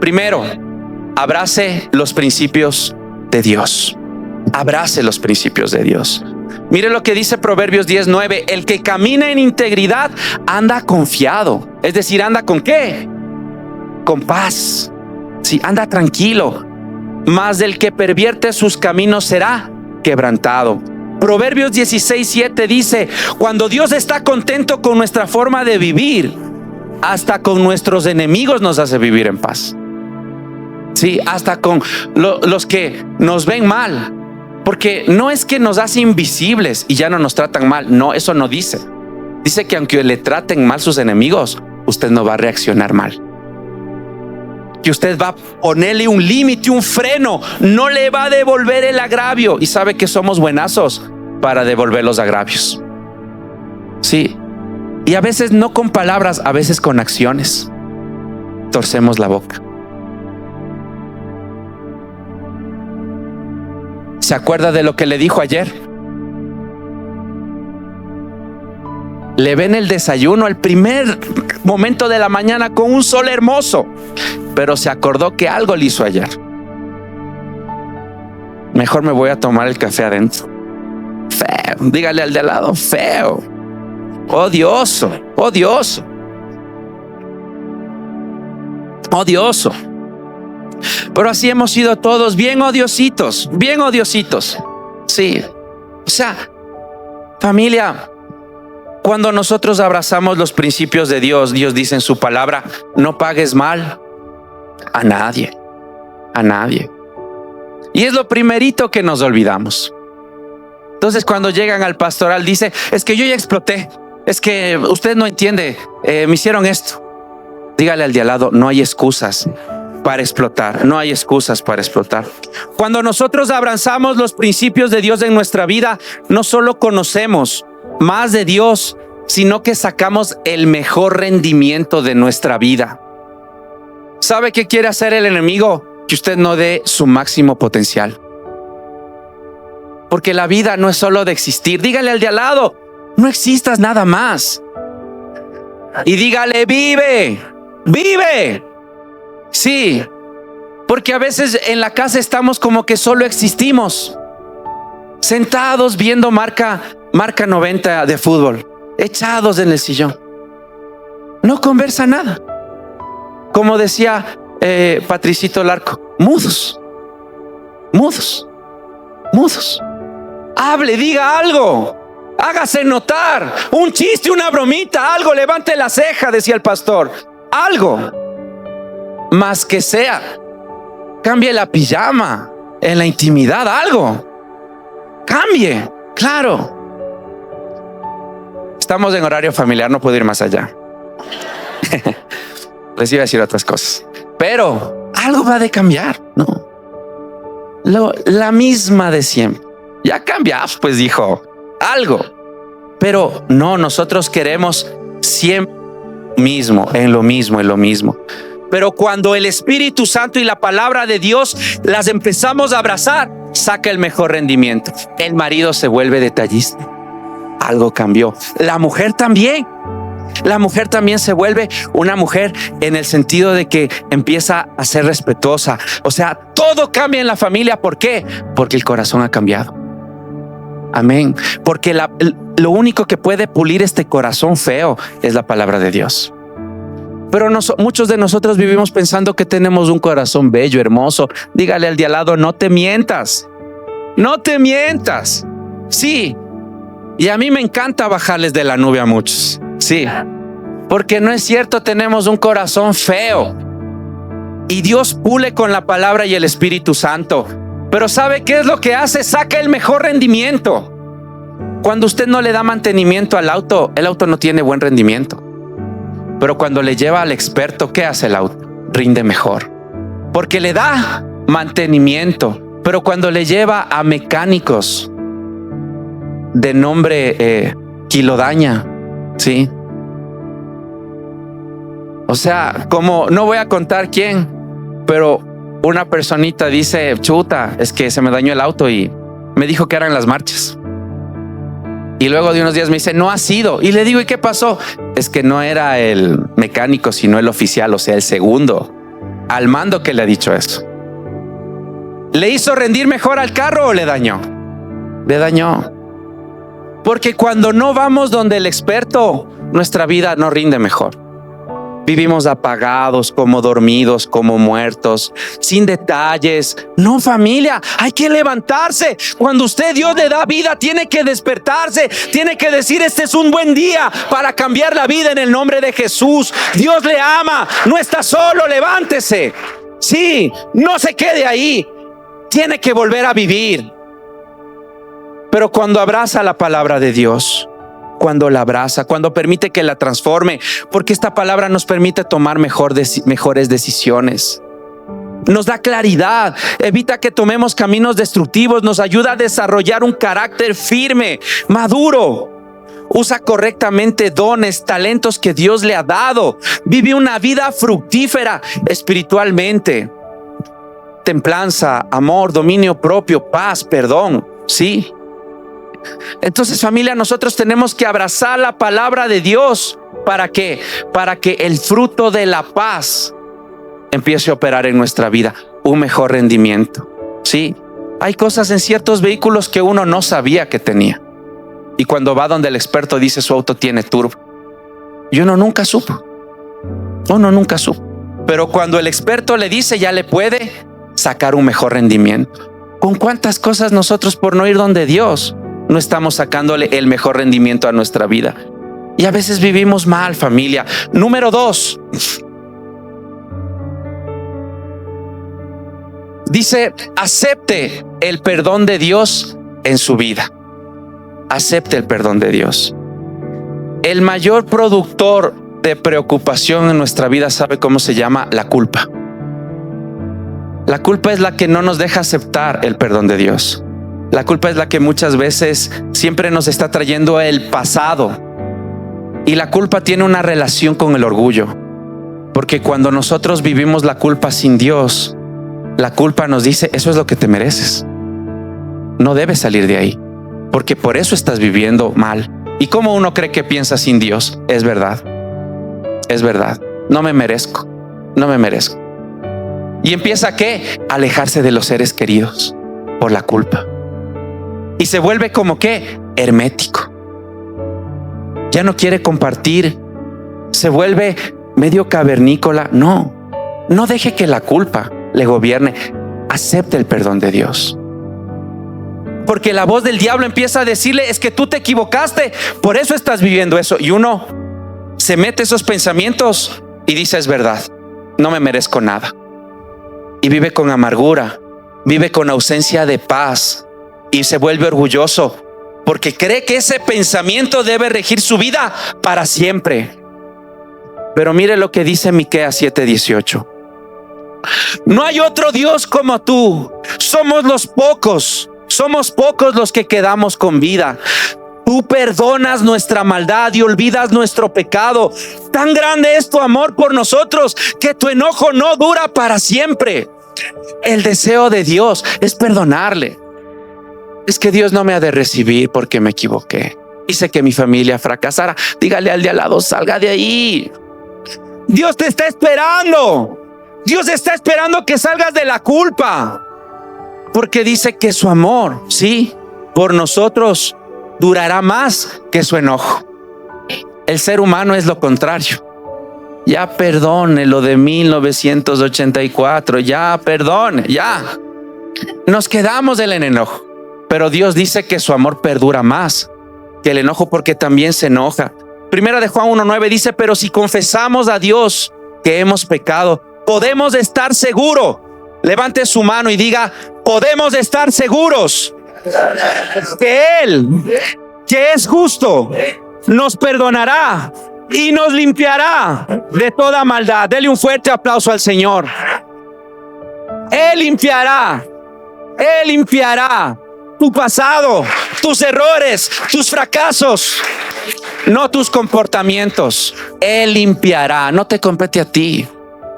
Primero, abrace los principios de Dios. Abrace los principios de Dios. Mire lo que dice Proverbios 10:9. El que camina en integridad anda confiado. Es decir, anda ¿con qué? Con paz. Sí, anda tranquilo. Mas del que pervierte sus caminos será quebrantado. Proverbios 16:7 dice: cuando Dios está contento con nuestra forma de vivir, hasta con nuestros enemigos nos hace vivir en paz. Sí, hasta con los que nos ven mal. Porque no es que nos hace invisibles y ya no nos tratan mal. No, eso no dice. Dice que aunque le traten mal sus enemigos, usted no va a reaccionar mal. Que usted va a ponerle un límite, un freno. No le va a devolver el agravio. Y sabe que somos buenazos para devolver los agravios. Sí. Y a veces no con palabras, a veces con acciones. Torcemos la boca. ¿Se acuerda de lo que le dijo ayer? Le ven el desayuno al primer momento de la mañana con un sol hermoso, pero se acordó que algo le hizo ayer. mejor me voy a tomar el café adentro. Feo, dígale al de al lado, feo, odioso, odioso, odioso. Pero así hemos sido todos, bien odiositos, bien odiositos. Sí, o sea, familia, cuando nosotros abrazamos los principios de Dios, Dios dice en su palabra: no pagues mal a nadie, a nadie. Y es lo primerito que nos olvidamos. Entonces cuando llegan al pastoral dice: es que yo ya exploté, es que usted no entiende, me hicieron esto. Dígale al de al lado: no hay excusas para explotar, no hay excusas para explotar. Cuando nosotros abrazamos los principios de Dios en nuestra vida, no solo conocemos más de Dios, sino que sacamos el mejor rendimiento de nuestra vida. ¿Sabe qué quiere hacer el enemigo? Que usted no dé su máximo potencial. Porque la vida no es solo de existir. Dígale al de al lado: no existas nada más. Y dígale: vive, vive. Sí, porque a veces en la casa estamos como que solo existimos, sentados viendo marca 90 de fútbol, echados en el sillón. No conversa nada. Como decía Patricito Larco: mudos, mudos, mudos. Hable, diga algo, hágase notar, un chiste, una bromita, algo, levante la ceja, decía el pastor, algo. Más que sea, cambie la pijama en la intimidad, algo. Cambie, claro. Estamos en horario familiar, no puedo ir más allá. Les iba a decir otras cosas, pero algo va de cambiar, ¿no? La misma de siempre. Ya cambiamos, pues dijo algo. Pero no, nosotros queremos siempre mismo, en lo mismo, en lo mismo. Pero cuando el Espíritu Santo y la palabra de Dios las empezamos a abrazar, saca el mejor rendimiento. El marido se vuelve detallista. Algo cambió. La mujer también. La mujer también se vuelve una mujer en el sentido de que empieza a ser respetuosa. O sea, todo cambia en la familia. ¿Por qué? Porque el corazón ha cambiado. Amén. Porque lo único que puede pulir este corazón feo es la palabra de Dios. Pero muchos de nosotros vivimos pensando que tenemos un corazón bello, hermoso. Dígale al de al lado: no te mientas, no te mientas. Sí, y a mí me encanta bajarles de la nube a muchos. Sí, porque no es cierto, tenemos un corazón feo. Y Dios pule con la palabra y el Espíritu Santo. Pero ¿sabe qué es lo que hace? Saca el mejor rendimiento. Cuando usted no le da mantenimiento al auto, el auto no tiene buen rendimiento. Pero cuando le lleva al experto, ¿qué hace el auto? Rinde mejor, porque le da mantenimiento. Pero cuando le lleva a mecánicos de nombre Kilodaña, ¿sí? O sea, como no voy a contar quién, pero una personita dice: chuta, es que se me dañó el auto y me dijo que eran las marchas. Y luego de unos días me dice: no ha sido. Y le digo: ¿y qué pasó? Es que no era el mecánico, sino el oficial, o sea, el segundo al mando que le ha dicho eso. ¿Le hizo rendir mejor al carro o le dañó? Le dañó. Porque cuando no vamos donde el experto, nuestra vida no rinde mejor. Vivimos apagados, como dormidos, como muertos, sin detalles. No, familia, hay que levantarse. Cuando usted, Dios le da vida, tiene que despertarse. Tiene que decir: este es un buen día para cambiar la vida en el nombre de Jesús. Dios le ama, no está solo, levántese. Sí, no se quede ahí. Tiene que volver a vivir. Pero cuando abraza la palabra de Dios, cuando la abraza, cuando permite que la transforme, porque esta palabra nos permite tomar mejores decisiones, nos da claridad, evita que tomemos caminos destructivos, nos ayuda a desarrollar un carácter firme, maduro. Usa correctamente dones, talentos que Dios le ha dado. Vive una vida fructífera espiritualmente. Templanza, amor, dominio propio, paz, perdón. Sí. Entonces, familia, nosotros tenemos que abrazar la palabra de Dios. ¿Para qué? Para que el fruto de la paz empiece a operar en nuestra vida. Un mejor rendimiento. Sí. Hay cosas en ciertos vehículos que uno no sabía que tenía. Y cuando va donde el experto dice su auto tiene turbo, y uno nunca supo. Pero cuando el experto le dice, ya le puede sacar un mejor rendimiento. ¿Con cuántas cosas nosotros, por no ir donde Dios, no estamos sacándole el mejor rendimiento a nuestra vida? Y a veces vivimos mal, familia. Número 2. Dice, acepte el perdón de Dios en su vida. Acepte el perdón de Dios. El mayor productor de preocupación en nuestra vida, ¿sabe cómo se llama? La culpa. La culpa es la que no nos deja aceptar el perdón de Dios. La culpa es la que muchas veces siempre nos está trayendo el pasado. Y la culpa tiene una relación con el orgullo. Porque cuando nosotros vivimos la culpa sin Dios, la culpa nos dice, eso es lo que te mereces. No debes salir de ahí, porque por eso estás viviendo mal. ¿Y cómo uno cree que piensa sin Dios? Es verdad. No me merezco. Y empieza ¿qué? A alejarse de los seres queridos por la culpa. Y se vuelve como ¿qué? Hermético. Ya no quiere compartir. Se vuelve medio cavernícola. No deje que la culpa le gobierne. Acepte el perdón de Dios. Porque la voz del diablo empieza a decirle, es que tú te equivocaste, por eso estás viviendo eso. Y uno se mete esos pensamientos y dice, es verdad, no me merezco nada. Y vive con amargura, vive con ausencia de paz y se vuelve orgulloso porque cree que ese pensamiento debe regir su vida para siempre. Pero mire lo que dice Miqueas 7:18. No hay otro Dios como tú. Somos pocos los que quedamos con vida. Tú perdonas nuestra maldad y olvidas nuestro pecado. Tan grande es tu amor por nosotros que tu enojo no dura para siempre. El deseo de Dios es perdonarle. Es que Dios no me ha de recibir porque me equivoqué. Hice que mi familia fracasara. Dígale al de al lado, salga de ahí. Dios te está esperando. Dios está esperando que salgas de la culpa. Porque dice que su amor, sí, por nosotros durará más que su enojo. El ser humano es lo contrario. Ya perdone lo de 1984, ya perdone, ya. Nos quedamos en el enojo. Pero Dios dice que su amor perdura más que el enojo porque también se enoja. Primera de Juan 1:9 dice, pero si confesamos a Dios que hemos pecado, podemos estar seguros. Levante su mano y diga, podemos estar seguros que Él, que es justo, nos perdonará y nos limpiará de toda maldad. Dele un fuerte aplauso al Señor. Él limpiará tu pasado, tus errores, tus fracasos, no tus comportamientos. Él limpiará. No te compete a ti.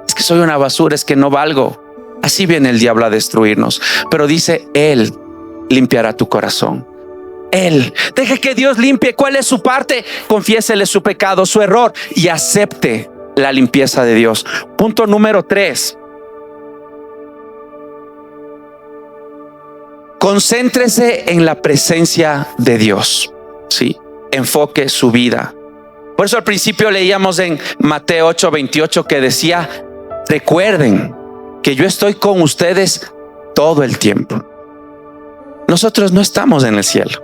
Es que soy una basura, es que no valgo. Así viene el diablo a destruirnos. Pero dice, Él limpiará tu corazón. Él, deje que Dios limpie. ¿Cuál es su parte? Confiésele su pecado, su error y acepte la limpieza de Dios. Punto número 3. Concéntrese en la presencia de Dios. Sí, enfoque su vida. Por eso al principio leíamos en Mateo 8:28 que decía, recuerden que yo estoy con ustedes todo el tiempo. Nosotros no estamos en el cielo.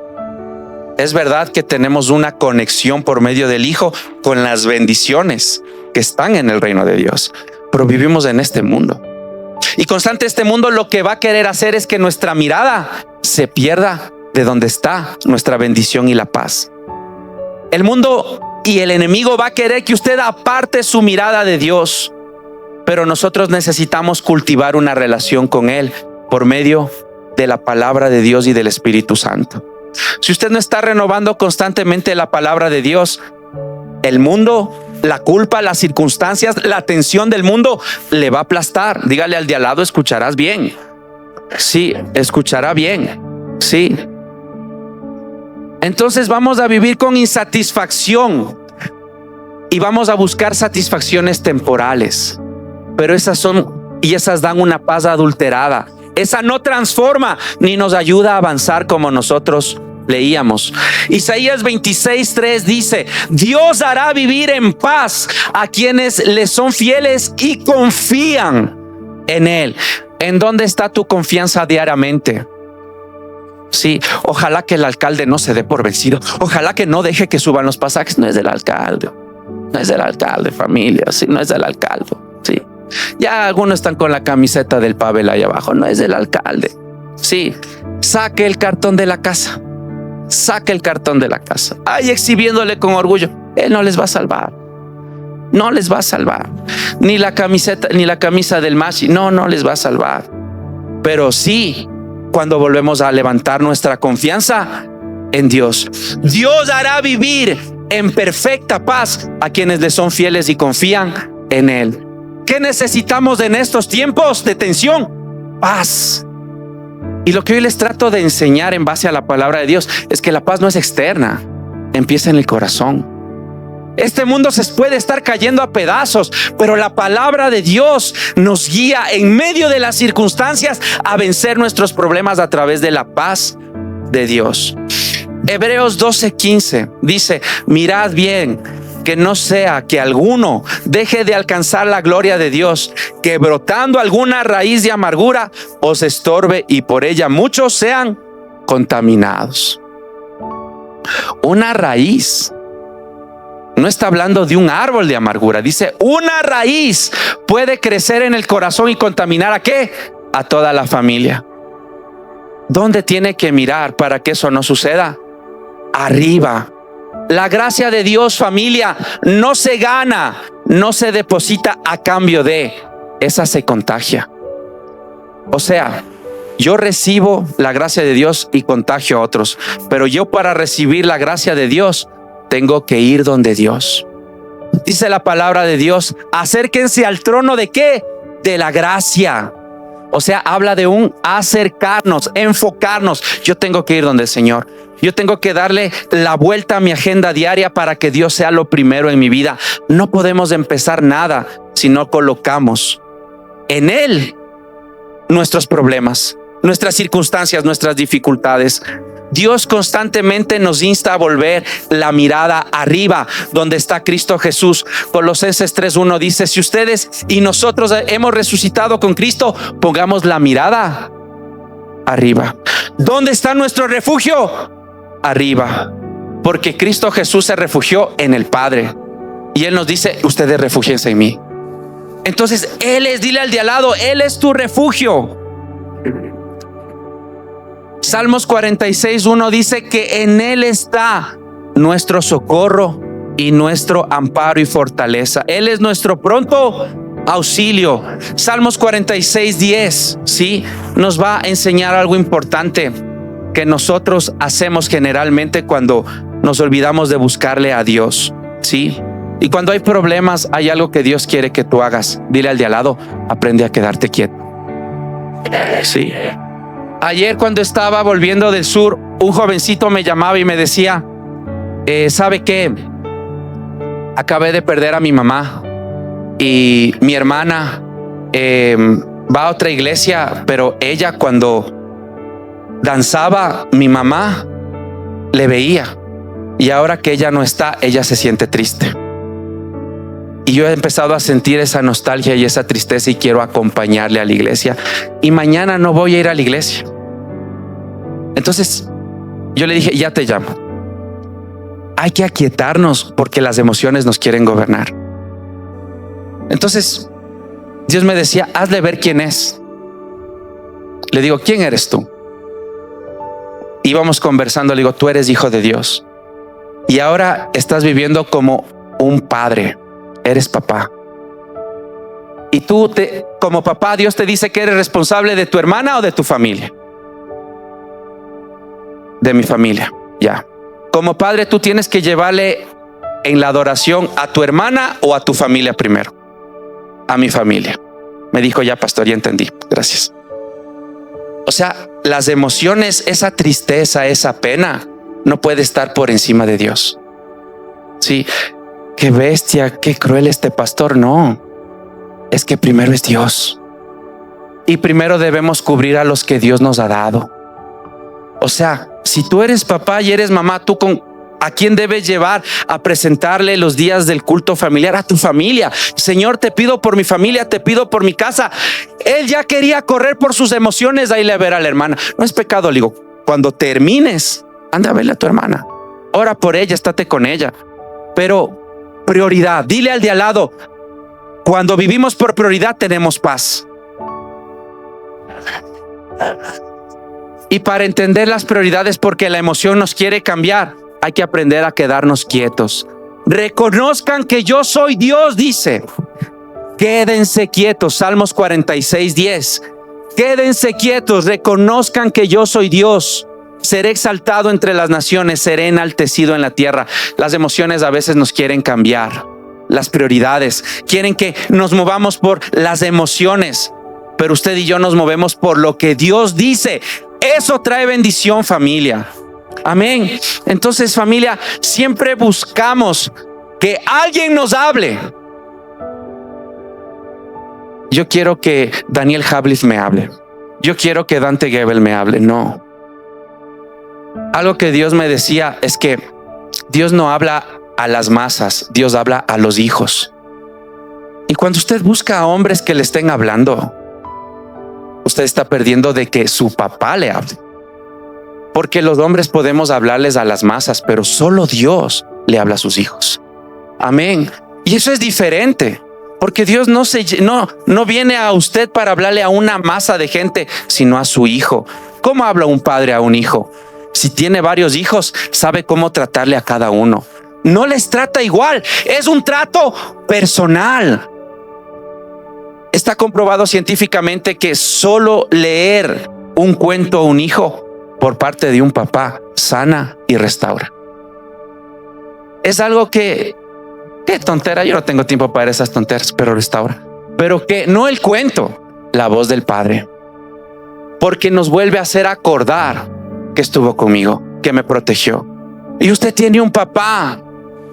Es verdad que tenemos una conexión por medio del Hijo con las bendiciones que están en el reino de Dios, pero vivimos en este mundo. Y constante este mundo lo que va a querer hacer es que nuestra mirada se pierda de donde está nuestra bendición y la paz. El mundo y el enemigo va a querer que usted aparte su mirada de Dios, pero nosotros necesitamos cultivar una relación con Él por medio de la palabra de Dios y del Espíritu Santo. Si usted no está renovando constantemente la palabra de Dios, el mundo, la culpa, las circunstancias, la tensión del mundo le va a aplastar. Dígale al de al lado, escucharás bien. Sí, escuchará bien. Sí. Entonces vamos a vivir con insatisfacción y vamos a buscar satisfacciones temporales, pero esas dan una paz adulterada. Esa no transforma ni nos ayuda a avanzar como nosotros leíamos. Isaías 26:3 dice: Dios hará vivir en paz a quienes le son fieles y confían en Él. ¿En dónde está tu confianza diariamente? Sí, ojalá que el alcalde no se dé por vencido. Ojalá que no deje que suban los pasajes. No es del alcalde, no es del alcalde, familia. Sí, no es del alcalde. Sí, ya algunos están con la camiseta del Pavel ahí abajo. No es del alcalde. Sí, saque el cartón de la casa. Saque el cartón de la casa. Ay, exhibiéndole con orgullo. Él no les va a salvar. No les va a salvar. Ni la camiseta, ni la camisa del Mashi. No les va a salvar. Pero sí, cuando volvemos a levantar nuestra confianza en Dios. Dios hará vivir en perfecta paz a quienes le son fieles y confían en Él. ¿Qué necesitamos en estos tiempos de tensión? Paz. Y lo que hoy les trato de enseñar en base a la palabra de Dios es que la paz no es externa, empieza en el corazón. Este mundo se puede estar cayendo a pedazos, pero la palabra de Dios nos guía en medio de las circunstancias a vencer nuestros problemas a través de la paz de Dios. Hebreos 12:15 dice: mirad bien, que no sea que alguno deje de alcanzar la gloria de Dios, que brotando alguna raíz de amargura os estorbe y por ella muchos sean contaminados. Una raíz. No está hablando de un árbol de amargura. Dice, una raíz puede crecer en el corazón y contaminar ¿a qué? A toda la familia. ¿Dónde tiene que mirar para que eso no suceda? Arriba. La gracia de Dios, familia, no se gana, no se deposita a cambio de. Esa se contagia. O sea, yo recibo la gracia de Dios y contagio a otros. Pero yo, para recibir la gracia de Dios, tengo que ir donde Dios. Dice la palabra de Dios: acérquense al trono ¿de qué? De la gracia. O sea, habla de un acercarnos, enfocarnos. Yo tengo que ir donde el Señor. Yo tengo que darle la vuelta a mi agenda diaria para que Dios sea lo primero en mi vida. No podemos empezar nada si no colocamos en Él nuestros problemas, nuestras circunstancias, nuestras dificultades. Dios constantemente nos insta a volver la mirada arriba, donde está Cristo Jesús. Colosenses 3:1 dice: si ustedes y nosotros hemos resucitado con Cristo, pongamos la mirada arriba. ¿Dónde está nuestro refugio? Arriba. Porque Cristo Jesús se refugió en el Padre. Y Él nos dice: ustedes refúgiense en mí. Entonces Él es, dile al de al lado, Él es tu refugio. Salmos 46:1 dice que en Él está nuestro socorro y nuestro amparo y fortaleza. Él es nuestro pronto auxilio. Salmos 46:10, sí, nos va a enseñar algo importante que nosotros hacemos generalmente cuando nos olvidamos de buscarle a Dios, sí. Y cuando hay problemas, hay algo que Dios quiere que tú hagas. Dile al de al lado: aprende a quedarte quieto. Sí. Ayer, cuando estaba volviendo del sur, un jovencito me llamaba y me decía: ¿sabe qué? Acabé de perder a mi mamá y mi hermana va a otra iglesia, pero ella, cuando danzaba, mi mamá le veía, y ahora que ella no está, ella se siente triste. Y yo he empezado a sentir esa nostalgia y esa tristeza y quiero acompañarle a la iglesia. Y mañana no voy a ir a la iglesia. Entonces yo le dije: ya te llamo. Hay que aquietarnos porque las emociones nos quieren gobernar. Entonces Dios me decía: hazle ver quién es. Le digo: ¿quién eres tú? Íbamos conversando, le digo: tú eres hijo de Dios. Y ahora estás viviendo como un padre. Eres papá. Y tú, como papá, Dios te dice que eres responsable de tu hermana o de tu familia. De mi familia, ya. Como padre, tú tienes que llevarle en la adoración a tu hermana o a tu familia primero. A mi familia. Me dijo: ya, pastor, ya entendí, gracias. O sea, las emociones, esa tristeza, esa pena, no puede estar por encima de Dios. Sí. Qué bestia, qué cruel este pastor. No, es que primero es Dios. Y primero debemos cubrir a los que Dios nos ha dado. O sea, si tú eres papá y eres mamá, ¿a quién debes llevar a presentarle los días del culto familiar? A tu familia. Señor, te pido por mi familia, te pido por mi casa. Él ya quería correr por sus emociones a irle a ver a la hermana. No es pecado, le digo, cuando termines, anda a verle a tu hermana. Ora por ella, estate con ella. Pero prioridad, dile al de al lado, cuando vivimos por prioridad tenemos paz. Y para entender las prioridades, porque la emoción nos quiere cambiar, hay que aprender a quedarnos quietos. Reconozcan que yo soy Dios, dice. Quédense quietos. Salmos 46:10. Quédense quietos, reconozcan que yo soy Dios. Seré exaltado entre las naciones, seré enaltecido en la tierra. Las emociones a veces nos quieren cambiar. Las prioridades quieren que nos movamos por las emociones, pero usted y yo nos movemos por lo que Dios dice. Eso trae bendición, familia. Amén. Entonces, familia, siempre buscamos que alguien nos hable. Yo quiero que Daniel Hablis me hable. Yo quiero que Dante Gebel me hable. No. Algo que Dios me decía es que Dios no habla a las masas, Dios habla a los hijos. Y cuando usted busca a hombres que le estén hablando, usted está perdiendo de que su papá le hable. Porque los hombres podemos hablarles a las masas, pero solo Dios le habla a sus hijos. Amén. Y eso es diferente, porque Dios no viene a usted para hablarle a una masa de gente, sino a su hijo. ¿Cómo habla un padre a un hijo? Si tiene varios hijos, sabe cómo tratarle a cada uno. No les trata igual, es un trato personal. Está comprobado científicamente que solo leer un cuento a un hijo por parte de un papá sana y restaura. Es algo que, qué tontera, yo no tengo tiempo para esas tonteras, pero restaura. Pero que no el cuento, la voz del Padre, porque nos vuelve a hacer acordar que estuvo conmigo, que me protegió. Y usted tiene un papá.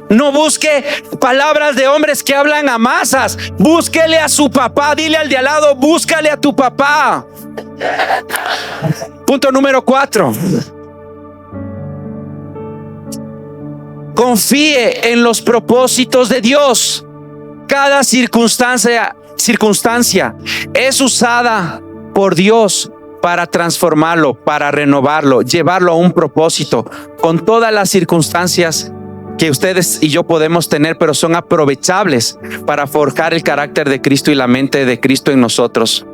No busque palabras de hombres que hablan a masas. Búsquele a su papá. Dile al de al lado, búscale a tu papá. Punto número 4. Confíe en los propósitos de Dios. Cada circunstancia es usada por Dios para transformarlo, para renovarlo, llevarlo a un propósito, con todas las circunstancias que ustedes y yo podemos tener, pero son aprovechables para forjar el carácter de Cristo y la mente de Cristo en nosotros.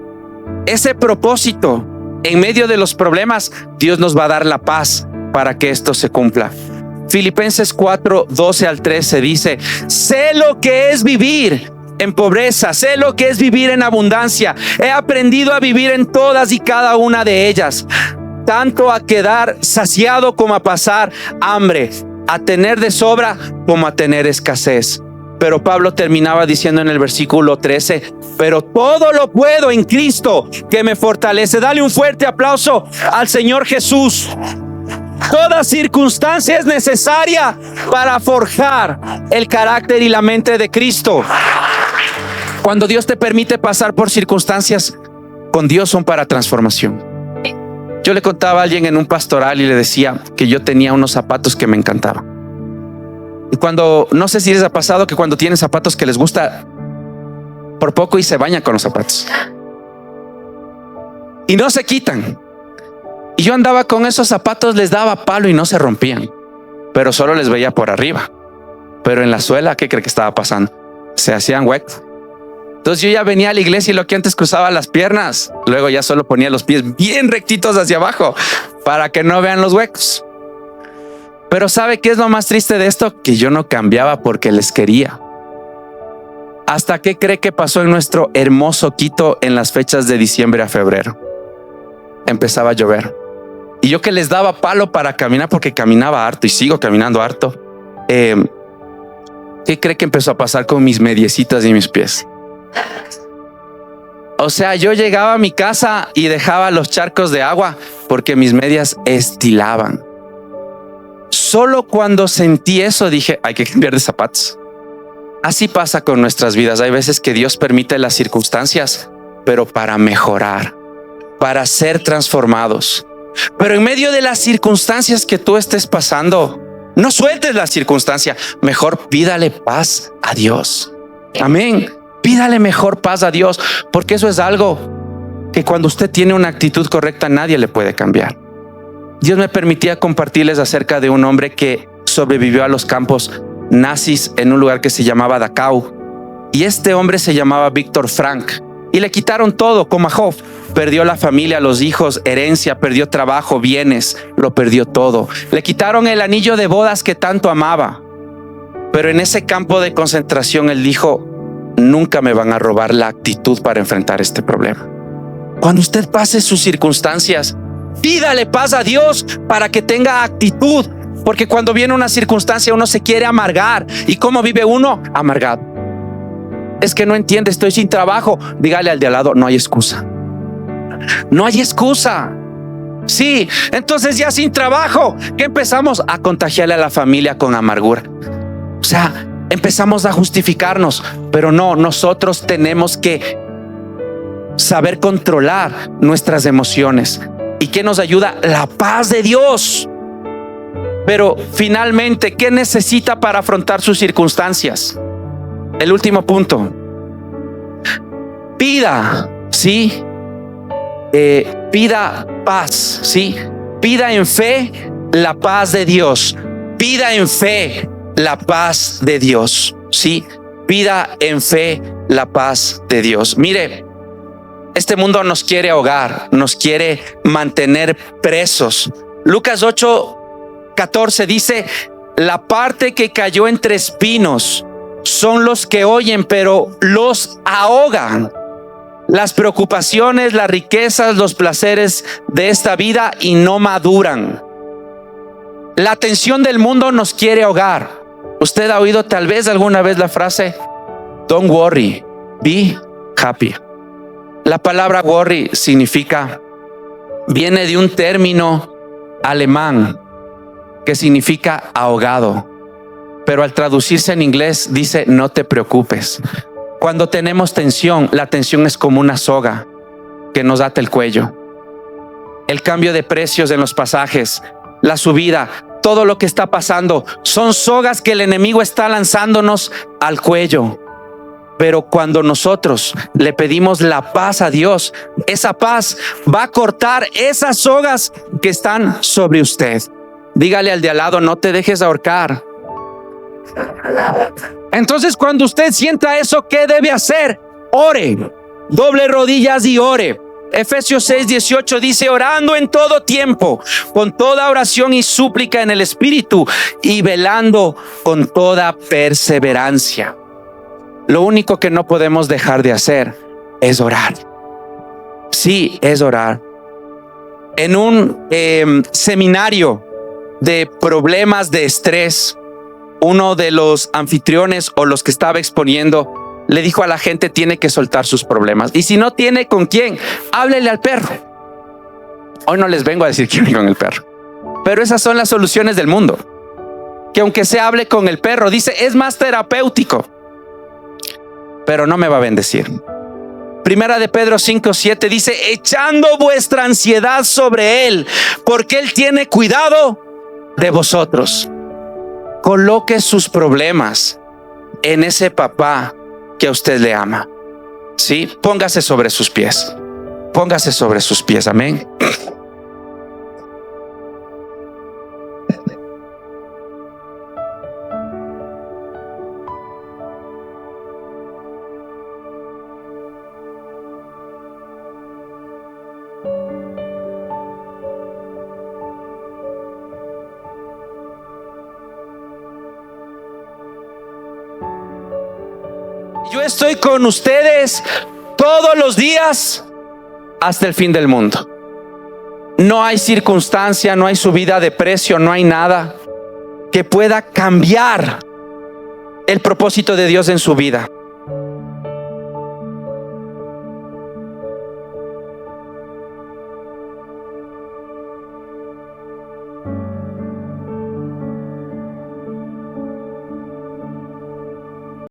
Ese propósito, en medio de los problemas, Dios nos va a dar la paz para que esto se cumpla. Filipenses 4:12-13 dice: sé lo que es vivir en pobreza, sé lo que es vivir en abundancia. He aprendido a vivir en todas y cada una de ellas, tanto a quedar saciado como a pasar hambre, a tener de sobra como a tener escasez. Pero Pablo terminaba diciendo en el versículo 13: pero todo lo puedo en Cristo que me fortalece. Dale un fuerte aplauso al Señor Jesús. Toda circunstancia es necesaria para forjar el carácter y la mente de Cristo. Cuando Dios te permite pasar por circunstancias, con Dios son para transformación. Yo le contaba a alguien en un pastoral y le decía que yo tenía unos zapatos que me encantaban. Y no sé si les ha pasado que cuando tienen zapatos que les gusta por poco y se bañan con los zapatos y no se quitan. Y yo andaba con esos zapatos, les daba palo y no se rompían, pero solo les veía por arriba. Pero en la suela, ¿qué cree que estaba pasando? Se hacían huecos. Entonces yo ya venía a la iglesia y lo que antes cruzaba las piernas, luego ya solo ponía los pies bien rectitos hacia abajo para que no vean los huecos. Pero ¿sabe qué es lo más triste de esto? Que yo no cambiaba porque les quería. ¿Hasta qué cree que pasó en nuestro hermoso Quito en las fechas de diciembre a febrero? Empezaba a llover. Y yo que les daba palo para caminar, porque caminaba harto y sigo caminando harto, ¿qué cree que empezó a pasar con mis mediecitas y mis pies? O sea, yo llegaba a mi casa y dejaba los charcos de agua porque mis medias estilaban. Solo cuando sentí eso dije, hay que cambiar de zapatos. Así pasa con nuestras vidas. Hay veces que Dios permite las circunstancias, pero para mejorar, para ser transformados. Pero en medio de las circunstancias que tú estés pasando, no sueltes la circunstancia, mejor pídale paz a Dios. Amén. Pídale mejor paz a Dios, porque eso es algo que cuando usted tiene una actitud correcta nadie le puede cambiar. Dios me permitía compartirles acerca de un hombre que sobrevivió a los campos nazis en un lugar que se llamaba Dachau, y este hombre se llamaba Viktor Frank, y le quitaron todo como a Job. Perdió la familia, los hijos, herencia, perdió trabajo, bienes, lo perdió todo. Le quitaron el anillo de bodas que tanto amaba, pero en ese campo de concentración él dijo: nunca me van a robar la actitud para enfrentar este problema. Cuando usted pase sus circunstancias, pídale paz a Dios para que tenga actitud, porque cuando viene una circunstancia uno se quiere amargar. ¿Y cómo vive uno? Amargado. Es que no entiende, estoy sin trabajo. Dígale al de al lado: no hay excusa. No hay excusa. Sí, entonces ya sin trabajo, ¿qué empezamos? A contagiarle a la familia con amargura. O sea, empezamos a justificarnos, pero no, nosotros tenemos que saber controlar nuestras emociones. ¿Y qué nos ayuda? La paz de Dios. Pero finalmente, ¿qué necesita para afrontar sus circunstancias? El último punto: pida, ¿sí? Pida paz, ¿sí? Pida en fe la paz de Dios. Pida en fe la paz de Dios, ¿sí? Pida en fe la paz de Dios. Mire, este mundo nos quiere ahogar, nos quiere mantener presos. Lucas 8:14 dice: la parte que cayó entre espinos son los que oyen, pero los ahogan las preocupaciones, las riquezas, los placeres de esta vida, y no maduran. La atención del mundo nos quiere ahogar. Usted ha oído tal vez alguna vez la frase: don't worry, be happy. La palabra worry viene de un término alemán que significa ahogado, pero al traducirse en inglés dice: no te preocupes. Cuando tenemos tensión, la tensión es como una soga que nos ata el cuello. El cambio de precios en los pasajes, la subida, todo lo que está pasando son sogas que el enemigo está lanzándonos al cuello. Pero cuando nosotros le pedimos la paz a Dios, esa paz va a cortar esas sogas que están sobre usted. Dígale al de al lado: no te dejes ahorcar. Entonces, cuando usted sienta eso, ¿qué debe hacer? Ore, doble rodillas y ore. Efesios 6:18 dice: orando en todo tiempo, con toda oración y súplica en el Espíritu, y velando con toda perseverancia. Lo único que no podemos dejar de hacer es orar. Sí, es orar. En un seminario de problemas de estrés, uno de los anfitriones o los que estaba exponiendo le dijo a la gente: tiene que soltar sus problemas, y si no tiene con quién, háblele al perro. Hoy no les vengo a decir que hable con el perro, pero esas son las soluciones del mundo, que aunque se hable con el perro, dice, es más terapéutico, pero no me va a bendecir. Primera de Pedro 5:7 dice: echando vuestra ansiedad sobre él, porque él tiene cuidado de vosotros. Coloque sus problemas en ese papá que a usted le ama. Sí, póngase sobre sus pies. Póngase sobre sus pies. Amén. Yo estoy con ustedes todos los días hasta el fin del mundo. No hay circunstancia, no hay subida de precio, no hay nada que pueda cambiar el propósito de Dios en su vida.